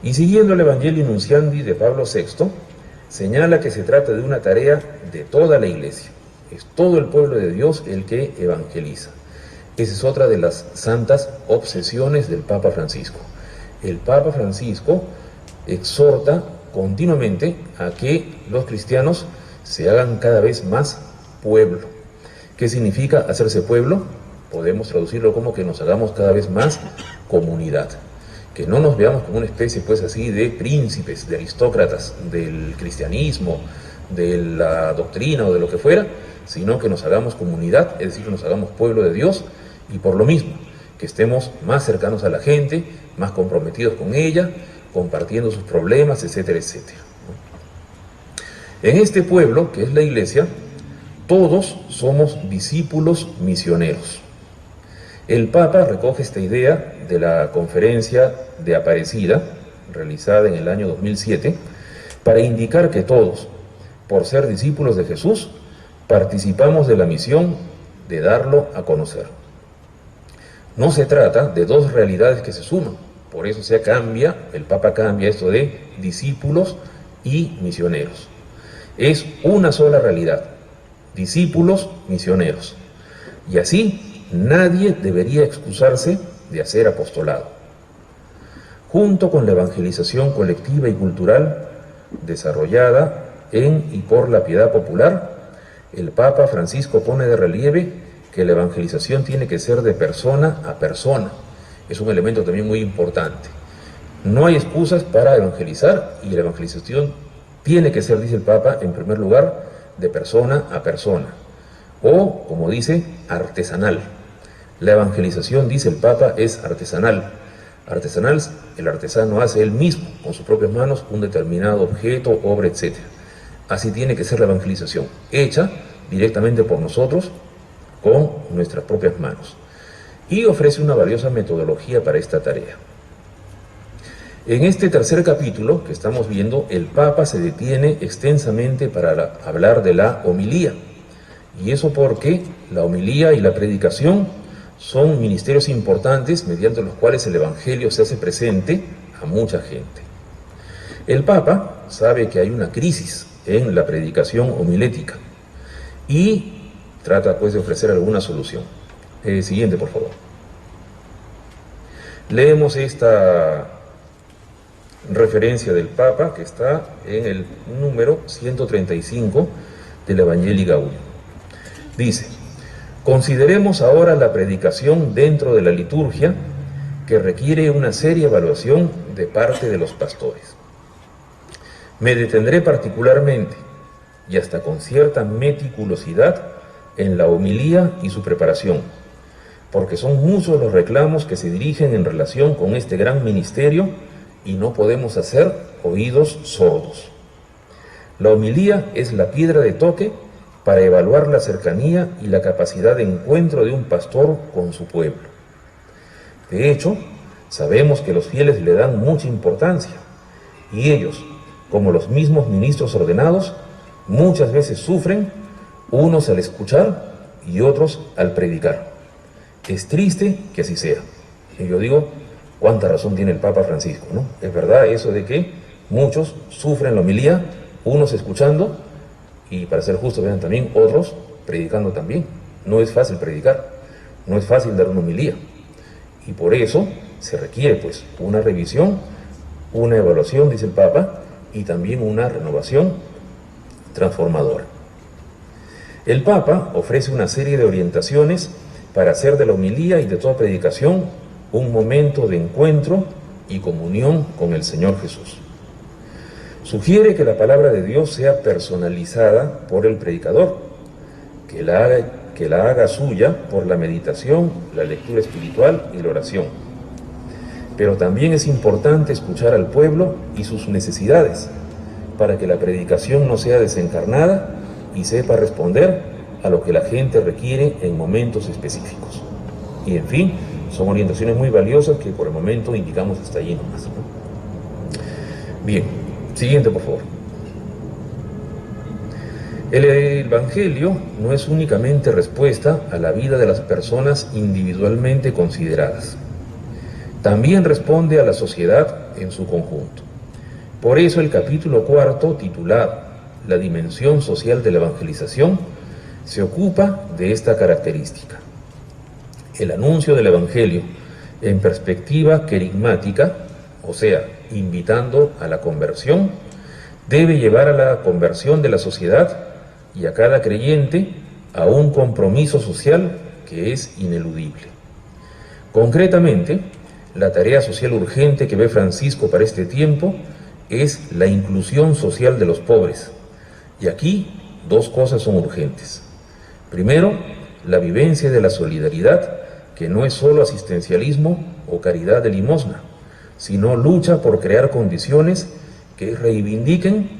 Y siguiendo el Evangelio Nunciandi de Pablo VI, señala que se trata de una tarea de toda la Iglesia. Es todo el pueblo de Dios el que evangeliza. Esa es otra de las santas obsesiones del Papa Francisco. El Papa Francisco exhorta continuamente a que los cristianos se hagan cada vez más pueblo. ¿Qué significa hacerse pueblo? Podemos traducirlo como que nos hagamos cada vez más comunidad. Que no nos veamos como una especie, pues así, de príncipes, de aristócratas del cristianismo, de la doctrina o de lo que fuera, sino que nos hagamos comunidad, es decir, que nos hagamos pueblo de Dios, y por lo mismo, que estemos más cercanos a la gente, más comprometidos con ella, compartiendo sus problemas, etcétera, etcétera. En este pueblo, que es la Iglesia, todos somos discípulos misioneros. El Papa recoge esta idea de la conferencia de Aparecida, realizada en el año 2007, para indicar que todos, por ser discípulos de Jesús, participamos de la misión de darlo a conocer. No se trata de dos realidades que se suman, por eso el Papa cambia esto de discípulos y misioneros. Es una sola realidad, discípulos misioneros. Y así nadie debería excusarse de hacer apostolado. Junto con la evangelización colectiva y cultural desarrollada en y por la piedad popular, el Papa Francisco pone de relieve que la evangelización tiene que ser de persona a persona. Es un elemento también muy importante. No hay excusas para evangelizar, y la evangelización tiene que ser, dice el Papa, en primer lugar, de persona a persona. O, como dice, artesanal. La evangelización, dice el Papa, es artesanal. Artesanal, el artesano hace él mismo, con sus propias manos, un determinado objeto, obra, etc. Así tiene que ser la evangelización, hecha directamente por nosotros, con nuestras propias manos. Y ofrece una valiosa metodología para esta tarea. En este tercer capítulo que estamos viendo, el Papa se detiene extensamente para hablar de la homilía. Y eso porque la homilía y la predicación son ministerios importantes mediante los cuales el Evangelio se hace presente a mucha gente. El Papa sabe que hay una crisis en la predicación homilética y trata pues de ofrecer alguna solución. Siguiente, por favor. Leemos esta referencia del Papa que está en el número 135 del Evangelii Gaudium. Dice: consideremos ahora la predicación dentro de la liturgia, que requiere una seria evaluación de parte de los pastores. Me detendré particularmente, y hasta con cierta meticulosidad, en la homilía y su preparación, porque son muchos los reclamos que se dirigen en relación con este gran ministerio y no podemos hacer oídos sordos. La homilía es la piedra de toque para evaluar la cercanía y la capacidad de encuentro de un pastor con su pueblo. De hecho, sabemos que los fieles le dan mucha importancia, y ellos, como los mismos ministros ordenados, muchas veces sufren, unos al escuchar y otros al predicar. Es triste que así sea. Y yo digo, cuánta razón tiene el Papa Francisco, ¿no? Es verdad eso de que muchos sufren la homilía, unos escuchando, y para ser justos, vean también, otros predicando también. No es fácil predicar, no es fácil dar una homilía. Y por eso se requiere pues una revisión, una evaluación, dice el Papa, y también una renovación transformadora. El Papa ofrece una serie de orientaciones para hacer de la homilía y de toda predicación un momento de encuentro y comunión con el Señor Jesús. Sugiere que la palabra de Dios sea personalizada por el predicador, que la haga suya por la meditación, la lectura espiritual y la oración. Pero también es importante escuchar al pueblo y sus necesidades, para que la predicación no sea desencarnada y sepa responder a lo que la gente requiere en momentos específicos. Y en fin, son orientaciones muy valiosas que por el momento indicamos hasta allí nomás, ¿no? Bien, siguiente por favor. El Evangelio no es únicamente respuesta a la vida de las personas individualmente consideradas. También responde a la sociedad en su conjunto. Por eso el capítulo 4, titulado La dimensión social de la evangelización, se ocupa de esta característica. El anuncio del Evangelio en perspectiva querigmática, o sea, invitando a la conversión, debe llevar a la conversión de la sociedad y a cada creyente a un compromiso social que es ineludible. Concretamente, la tarea social urgente que ve Francisco para este tiempo es la inclusión social de los pobres. Y aquí dos cosas son urgentes. Primero, la vivencia de la solidaridad, que no es solo asistencialismo o caridad de limosna, sino lucha por crear condiciones que reivindiquen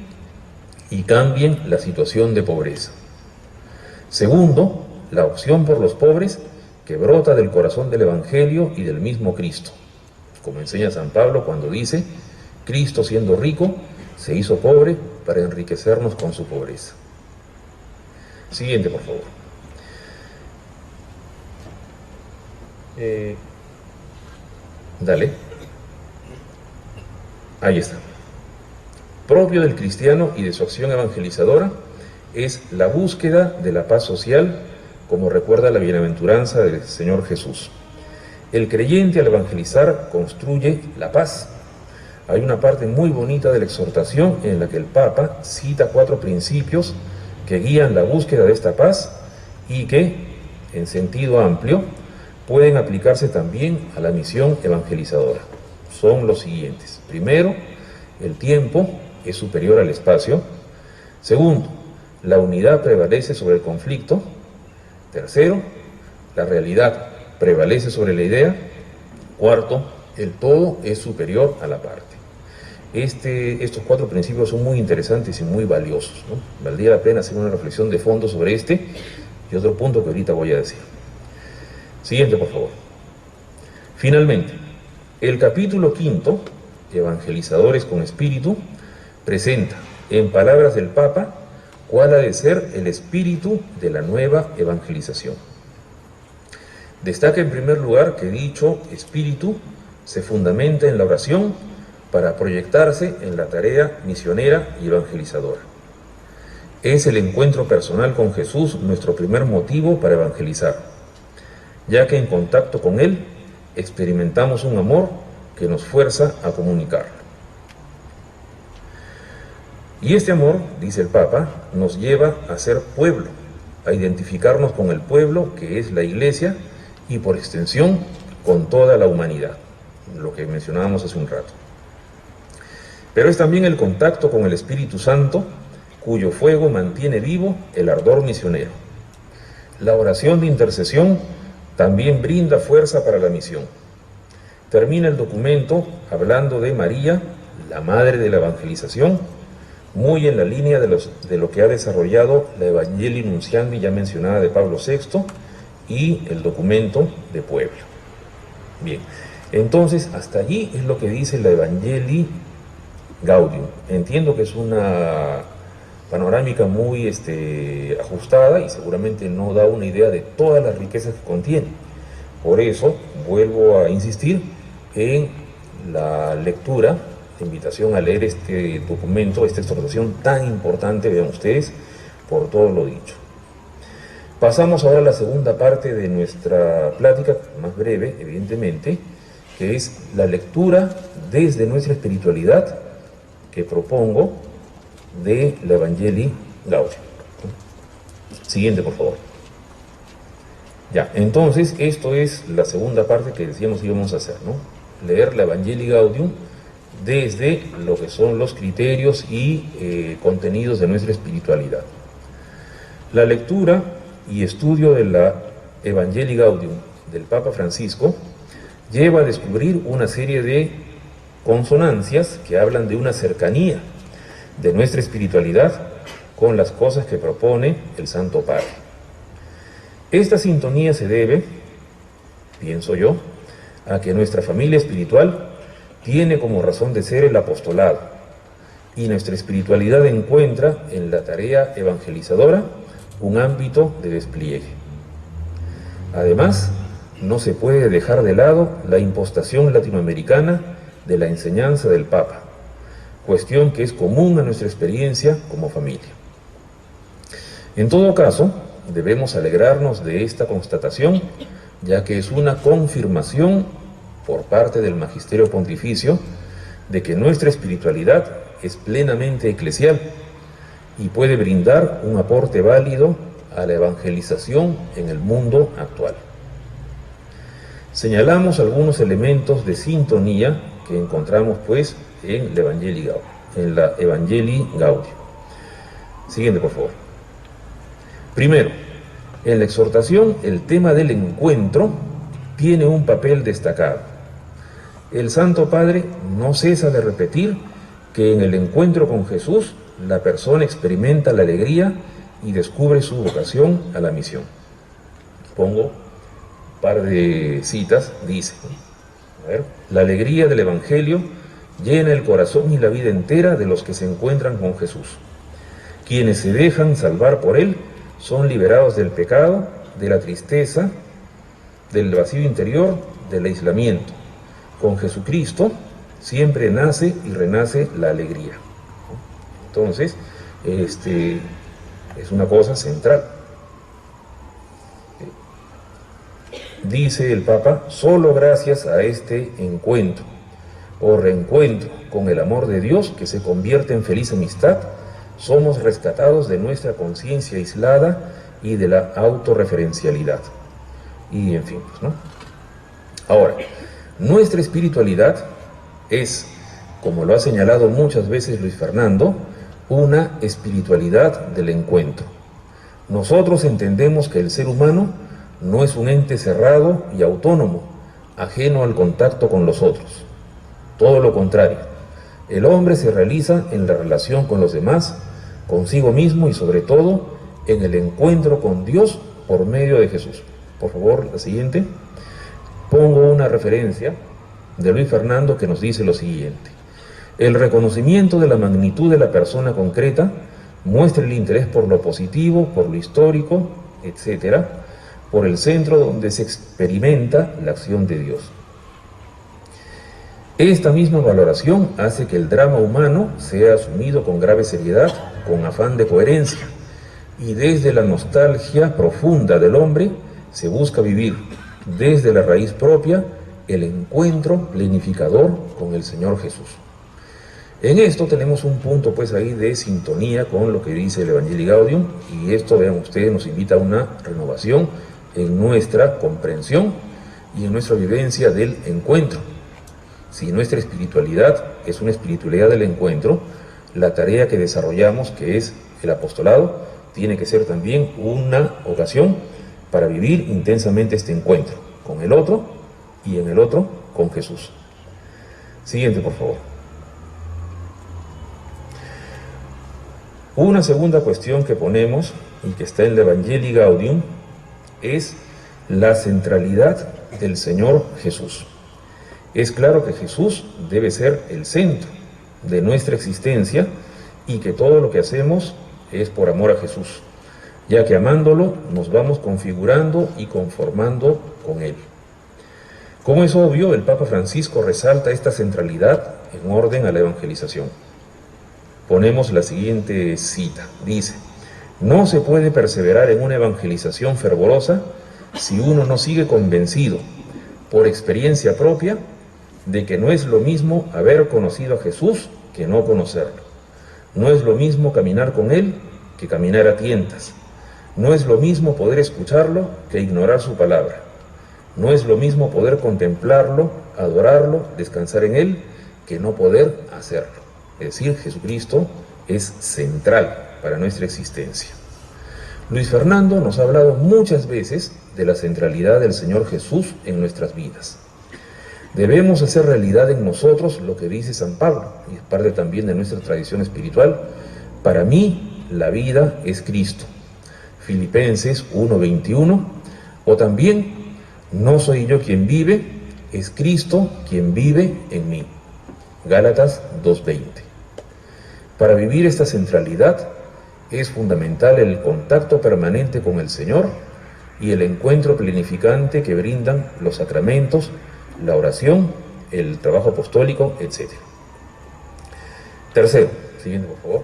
y cambien la situación de pobreza. Segundo, la opción por los pobres, que brota del corazón del Evangelio y del mismo Cristo, como enseña San Pablo cuando dice: Cristo, siendo rico, se hizo pobre para enriquecernos con su pobreza. Siguiente, por favor. Dale. Ahí está. Propio del cristiano y de su acción evangelizadora es la búsqueda de la paz social, como recuerda la bienaventuranza del Señor Jesús. El creyente al evangelizar construye la paz. Hay una parte muy bonita de la exhortación en la que el Papa cita 4 principios que guían la búsqueda de esta paz y que, en sentido amplio, pueden aplicarse también a la misión evangelizadora. Son los siguientes. Primero, el tiempo es superior al espacio. Segundo, la unidad prevalece sobre el conflicto. Tercero, la realidad prevalece sobre la idea. Cuarto, el todo es superior a la parte. Estos 4 principios son muy interesantes y muy valiosos, ¿no? Valdría la pena hacer una reflexión de fondo sobre este y otro punto que ahorita voy a decir. Siguiente, por favor. Finalmente, el capítulo 5, Evangelizadores con Espíritu, presenta, en palabras del Papa, cuál ha de ser el espíritu de la nueva evangelización. Destaca en primer lugar que dicho espíritu se fundamenta en la oración para proyectarse en la tarea misionera y evangelizadora. Es el encuentro personal con Jesús nuestro primer motivo para evangelizar, ya que en contacto con Él experimentamos un amor que nos fuerza a comunicarlo. Y este amor, dice el Papa, nos lleva a ser pueblo, a identificarnos con el pueblo que es la Iglesia y por extensión con toda la humanidad, lo que mencionábamos hace un rato. Pero es también el contacto con el Espíritu Santo, cuyo fuego mantiene vivo el ardor misionero. La oración de intercesión también brinda fuerza para la misión. Termina el documento hablando de María, la madre de la evangelización, muy en la línea de lo que ha desarrollado la Evangelii Nuntiandi ya mencionada de Pablo VI y el documento de Puebla. Bien, entonces hasta allí es lo que dice la Evangelii Gaudium. Entiendo que es una panorámica muy ajustada y seguramente no da una idea de todas las riquezas que contiene. Por eso vuelvo a insistir en la lectura, la invitación a leer este documento, esta exhortación tan importante, vean ustedes, por todo lo dicho. Pasamos ahora a la segunda parte de nuestra plática, más breve, evidentemente, que es la lectura desde nuestra espiritualidad que propongo de la Evangelii Gaudium. Siguiente, por favor. Ya, entonces, esto es la segunda parte que decíamos íbamos a hacer, ¿no? Leer la Evangelii Gaudium desde lo que son los criterios y contenidos de nuestra espiritualidad. La lectura y estudio de la Evangelii Gaudium del Papa Francisco lleva a descubrir una serie de consonancias que hablan de una cercanía de nuestra espiritualidad con las cosas que propone el Santo Padre. Esta sintonía se debe, pienso yo, a que nuestra familia espiritual tiene como razón de ser el apostolado y nuestra espiritualidad encuentra en la tarea evangelizadora un ámbito de despliegue. Además, no se puede dejar de lado la impostación latinoamericana de la enseñanza del Papa, cuestión que es común a nuestra experiencia como familia. En todo caso, debemos alegrarnos de esta constatación, ya que es una confirmación por parte del Magisterio Pontificio de que nuestra espiritualidad es plenamente eclesial y puede brindar un aporte válido a la evangelización en el mundo actual. Señalamos algunos elementos de sintonía que encontramos pues en la Evangelii Gaudium. Siguiente, por favor. Primero, en la exhortación el tema del encuentro tiene un papel destacado. El Santo Padre no cesa de repetir que en el encuentro con Jesús la persona experimenta la alegría y descubre su vocación a la misión. Pongo un par de citas, dice, la alegría del Evangelio llena el corazón y la vida entera de los que se encuentran con Jesús. Quienes se dejan salvar por Él son liberados del pecado, de la tristeza, del vacío interior, del aislamiento. Con Jesucristo siempre nace y renace la alegría. Entonces, es una cosa central. Dice el Papa, solo gracias a este encuentro o reencuentro con el amor de Dios que se convierte en feliz amistad, somos rescatados de nuestra conciencia aislada y de la autorreferencialidad. Y en fin, pues, ¿no? Ahora, nuestra espiritualidad es, como lo ha señalado muchas veces Luis Fernando, una espiritualidad del encuentro. Nosotros entendemos que el ser humano no es un ente cerrado y autónomo, ajeno al contacto con los otros. Todo lo contrario, el hombre se realiza en la relación con los demás, consigo mismo y sobre todo en el encuentro con Dios por medio de Jesús. Por favor, la siguiente. Pongo una referencia de Luis Fernando que nos dice lo siguiente. El reconocimiento de la magnitud de la persona concreta muestra el interés por lo positivo, por lo histórico, etc., por el centro donde se experimenta la acción de Dios. Esta misma valoración hace que el drama humano sea asumido con grave seriedad, con afán de coherencia, y desde la nostalgia profunda del hombre se busca vivir, desde la raíz propia, el encuentro plenificador con el Señor Jesús. En esto tenemos un punto pues ahí de sintonía con lo que dice el Evangelii Gaudium, y esto, vean ustedes, nos invita a una renovación en nuestra comprensión y en nuestra vivencia del encuentro. Si nuestra espiritualidad es una espiritualidad del encuentro, la tarea que desarrollamos, que es el apostolado, tiene que ser también una ocasión para vivir intensamente este encuentro con el otro y en el otro con Jesús. Siguiente, por favor. Una segunda cuestión que ponemos y que está en el Evangelii Gaudium es la centralidad del Señor Jesús. Es claro que Jesús debe ser el centro de nuestra existencia y que todo lo que hacemos es por amor a Jesús, ya que amándolo nos vamos configurando y conformando con Él. Como es obvio, el Papa Francisco resalta esta centralidad en orden a la evangelización. Ponemos la siguiente cita, dice: no se puede perseverar en una evangelización fervorosa si uno no sigue convencido, por experiencia propia, de que no es lo mismo haber conocido a Jesús que no conocerlo. No es lo mismo caminar con Él que caminar a tientas. No es lo mismo poder escucharlo que ignorar su palabra. No es lo mismo poder contemplarlo, adorarlo, descansar en Él, que no poder hacerlo. Es decir, Jesucristo es central para nuestra existencia. Luis Fernando nos ha hablado muchas veces de la centralidad del Señor Jesús en nuestras vidas. Debemos hacer realidad en nosotros lo que dice San Pablo, y es parte también de nuestra tradición espiritual: para mí la vida es Cristo. Filipenses 1:21, o también: no soy yo quien vive, es Cristo quien vive en mí. Gálatas 2:20. Para vivir esta centralidad es fundamental el contacto permanente con el Señor y el encuentro plenificante que brindan los sacramentos, la oración, el trabajo apostólico, etc. Tercero, siguiente por favor.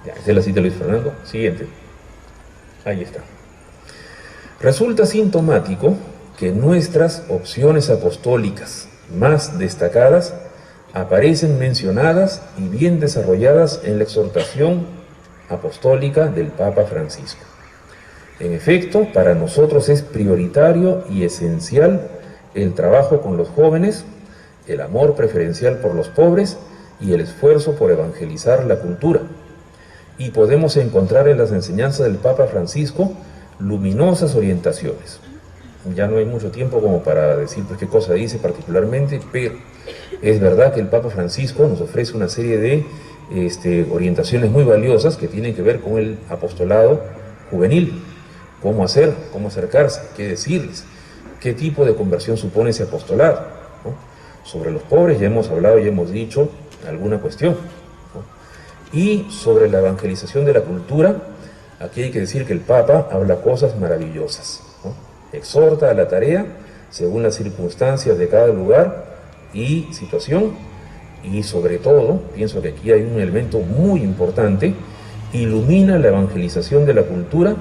Ya, esa es la cita de Luis Fernando. Siguiente. Ahí está. Resulta sintomático que nuestras opciones apostólicas más destacadas aparecen mencionadas y bien desarrolladas en la exhortación apostólica del Papa Francisco. En efecto, para nosotros es prioritario y esencial el trabajo con los jóvenes, el amor preferencial por los pobres y el esfuerzo por evangelizar la cultura. Y podemos encontrar en las enseñanzas del Papa Francisco luminosas orientaciones. Ya no hay mucho tiempo como para decir pues qué cosa dice particularmente, pero es verdad que el Papa Francisco nos ofrece una serie de orientaciones muy valiosas que tienen que ver con el apostolado juvenil. Cómo hacer, cómo acercarse, qué decirles, qué tipo de conversión supone ese apostolado, ¿no? Sobre los pobres ya hemos hablado, ya hemos dicho alguna cuestión, ¿no? Y sobre la evangelización de la cultura, aquí hay que decir que el Papa habla cosas maravillosas, ¿no? Exhorta a la tarea según las circunstancias de cada lugar y situación, y sobre todo, pienso que aquí hay un elemento muy importante: ilumina la evangelización de la cultura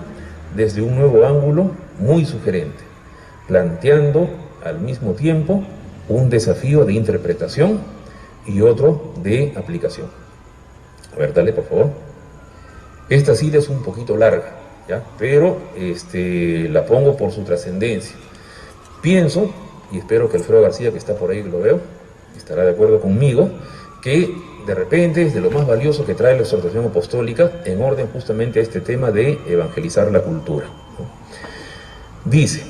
desde un nuevo ángulo muy sugerente, planteando al mismo tiempo un desafío de interpretación y otro de aplicación. A ver, dale por favor. Esta cita es un poquito larga, ¿ya? Pero la pongo por su trascendencia. Pienso, y espero que Alfredo García, que está por ahí, que lo veo, estará de acuerdo conmigo, que de repente es de lo más valioso que trae la exhortación apostólica en orden justamente a este tema de evangelizar la cultura. Dice: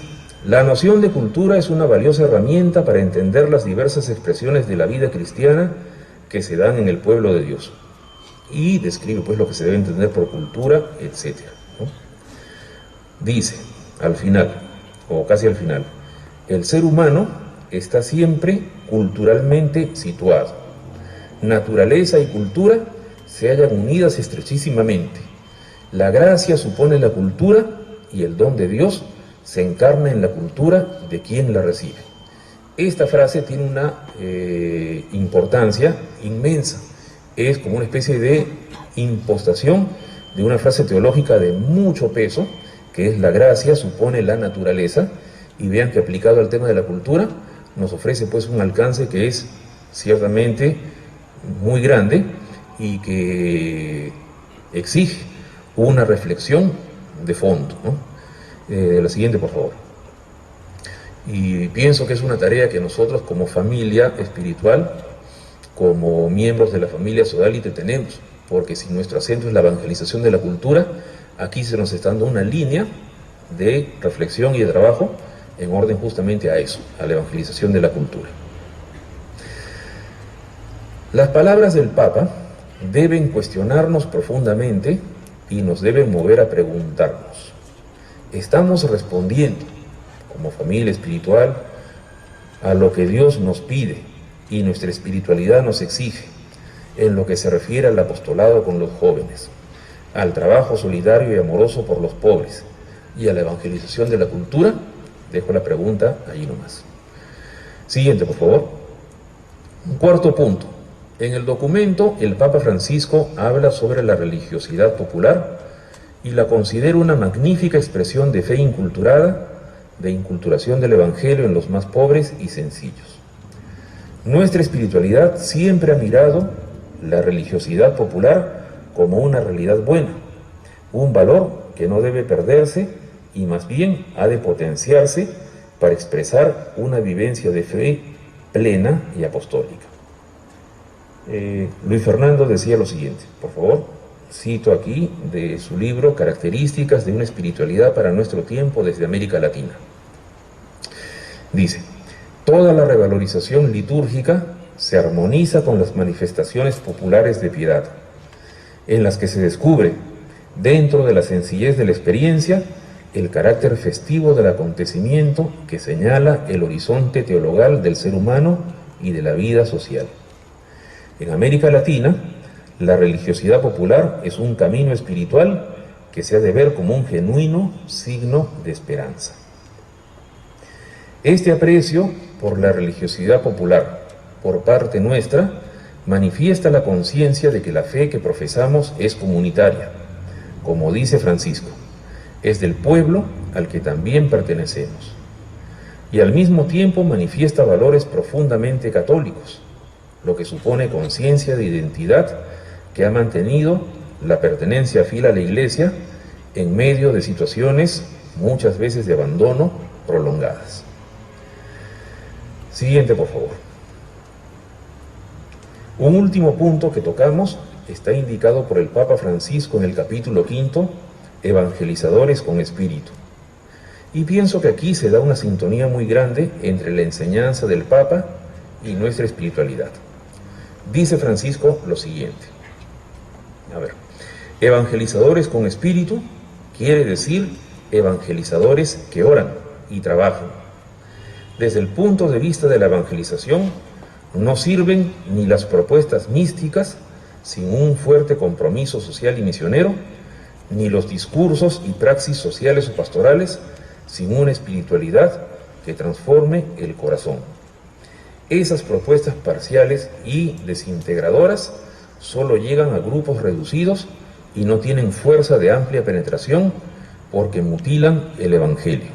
la noción de cultura es una valiosa herramienta para entender las diversas expresiones de la vida cristiana que se dan en el pueblo de Dios. Y describe pues lo que se debe entender por cultura, etc. Dice, al final, o casi al final: el ser humano está siempre culturalmente situado. Naturaleza y cultura se hallan unidas estrechísimamente. La gracia supone la cultura y el don de Dios se encarna en la cultura de quien la recibe. Esta frase tiene una importancia inmensa. Es como una especie de impostación de una frase teológica de mucho peso, que es: la gracia supone la naturaleza. Y vean que aplicado al tema de la cultura nos ofrece pues un alcance que es ciertamente muy grande y que exige una reflexión de fondo, ¿no? La siguiente, por favor. Y pienso que es una tarea que nosotros como familia espiritual, como miembros de la familia Sodalite tenemos, porque si nuestro acento es la evangelización de la cultura, aquí se nos está dando una línea de reflexión y de trabajo en orden justamente a eso, a la evangelización de la cultura. Las palabras del Papa deben cuestionarnos profundamente y nos deben mover a preguntarnos: ¿estamos respondiendo como familia espiritual a lo que Dios nos pide y nuestra espiritualidad nos exige en lo que se refiere al apostolado con los jóvenes, al trabajo solidario y amoroso por los pobres y a la evangelización de la cultura? Dejo la pregunta ahí nomás. Siguiente, por favor. Un cuarto punto. En el documento, el Papa Francisco habla sobre la religiosidad popular y la considera una magnífica expresión de fe inculturada, de inculturación del Evangelio en los más pobres y sencillos. Nuestra espiritualidad siempre ha mirado la religiosidad popular como una realidad buena, un valor que no debe perderse y más bien ha de potenciarse para expresar una vivencia de fe plena y apostólica. Luis Fernando decía lo siguiente, por favor, cito aquí de su libro Características de una espiritualidad para nuestro tiempo desde América Latina. Dice: toda la revalorización litúrgica se armoniza con las manifestaciones populares de piedad, en las que se descubre, dentro de la sencillez de la experiencia, el carácter festivo del acontecimiento que señala el horizonte teologal del ser humano y de la vida social. En América Latina, la religiosidad popular es un camino espiritual que se ha de ver como un genuino signo de esperanza. Este aprecio por la religiosidad popular por parte nuestra manifiesta la conciencia de que la fe que profesamos es comunitaria, como dice Francisco, es del pueblo al que también pertenecemos, y al mismo tiempo manifiesta valores profundamente católicos, lo que supone conciencia de identidad que ha mantenido la pertenencia fiel a la Iglesia en medio de situaciones muchas veces de abandono prolongadas. Siguiente, por favor. Un último punto que tocamos está indicado por el Papa Francisco en el capítulo 5, Evangelizadores con Espíritu. Y pienso que aquí se da una sintonía muy grande entre la enseñanza del Papa y nuestra espiritualidad. Dice Francisco lo siguiente. Evangelizadores con espíritu quiere decir evangelizadores que oran y trabajan. Desde el punto de vista de la evangelización, no sirven ni las propuestas místicas sin un fuerte compromiso social y misionero, ni los discursos y praxis sociales o pastorales sin una espiritualidad que transforme el corazón. Esas propuestas parciales y desintegradoras solo llegan a grupos reducidos y no tienen fuerza de amplia penetración porque mutilan el Evangelio.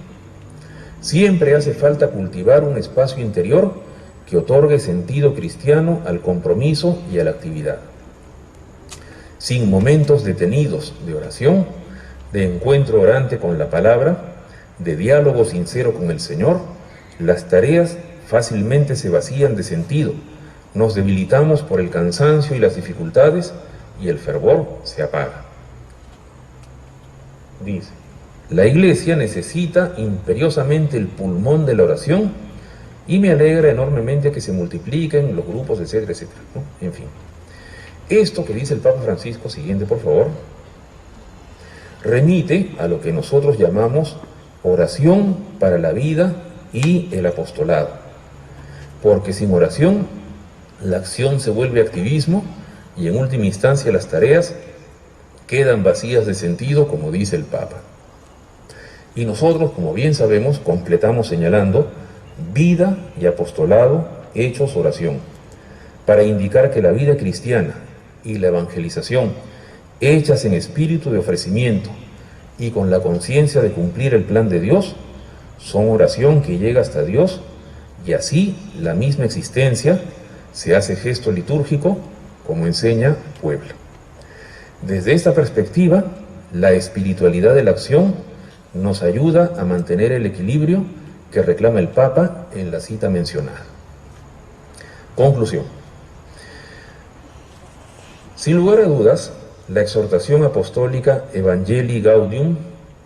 Siempre hace falta cultivar un espacio interior que otorgue sentido cristiano al compromiso y a la actividad. Sin momentos detenidos de oración, de encuentro orante con la palabra, de diálogo sincero con el Señor, las tareas fácilmente se vacían de sentido, nos debilitamos por el cansancio y las dificultades y el fervor se apaga. Dice: la Iglesia necesita imperiosamente el pulmón de la oración y me alegra enormemente que se multipliquen los grupos, etcétera, etcétera, ¿no? En fin, esto que dice el Papa Francisco, siguiente por favor, remite a lo que nosotros llamamos oración para la vida y el apostolado, porque sin oración la acción se vuelve activismo y en última instancia las tareas quedan vacías de sentido, como dice el Papa. Y nosotros, como bien sabemos, completamos señalando vida y apostolado hechos oración, para indicar que la vida cristiana y la evangelización hechas en espíritu de ofrecimiento y con la conciencia de cumplir el plan de Dios son oración que llega hasta Dios, y así la misma existencia se hace gesto litúrgico, como enseña Puebla. Desde esta perspectiva, la espiritualidad de la acción nos ayuda a mantener el equilibrio que reclama el Papa en la cita mencionada. Conclusión. Sin lugar a dudas, la exhortación apostólica Evangelii Gaudium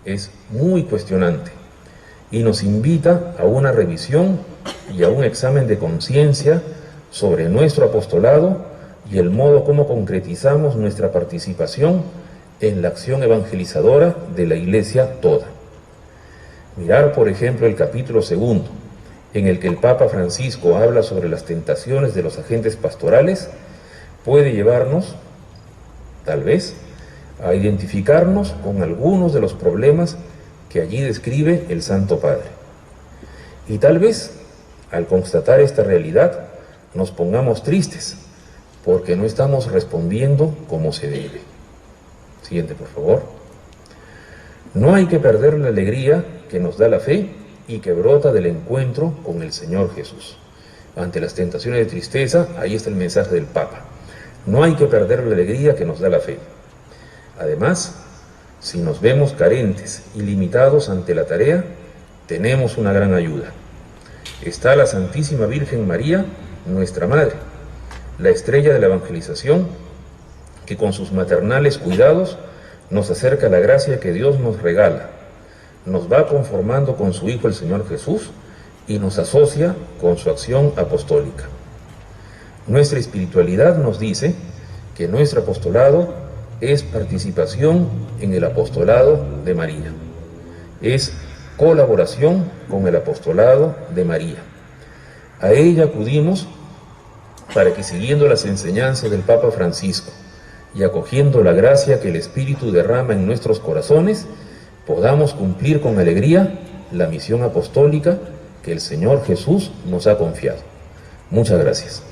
es muy cuestionante y nos invita a una revisión y a un examen de conciencia sobre nuestro apostolado y el modo como concretizamos nuestra participación en la acción evangelizadora de la Iglesia toda. Mirar, por ejemplo, el capítulo 2, en el que el Papa Francisco habla sobre las tentaciones de los agentes pastorales, puede llevarnos, tal vez, a identificarnos con algunos de los problemas que allí describe el Santo Padre. Y tal vez, al constatar esta realidad, nos pongamos tristes, porque no estamos respondiendo como se debe. Siguiente, por favor. No hay que perder la alegría que nos da la fe y que brota del encuentro con el Señor Jesús. Ante las tentaciones de tristeza, ahí está el mensaje del Papa. No hay que perder la alegría que nos da la fe. Además, si nos vemos carentes y limitados ante la tarea, tenemos una gran ayuda. Está la Santísima Virgen María, nuestra Madre, la estrella de la evangelización, que con sus maternales cuidados nos acerca a la gracia que Dios nos regala, nos va conformando con su Hijo el Señor Jesús y nos asocia con su acción apostólica. Nuestra espiritualidad nos dice que nuestro apostolado es participación en el apostolado de María, es colaboración con el apostolado de María. A ella acudimos para que, siguiendo las enseñanzas del Papa Francisco y acogiendo la gracia que el Espíritu derrama en nuestros corazones, podamos cumplir con alegría la misión apostólica que el Señor Jesús nos ha confiado. Muchas gracias.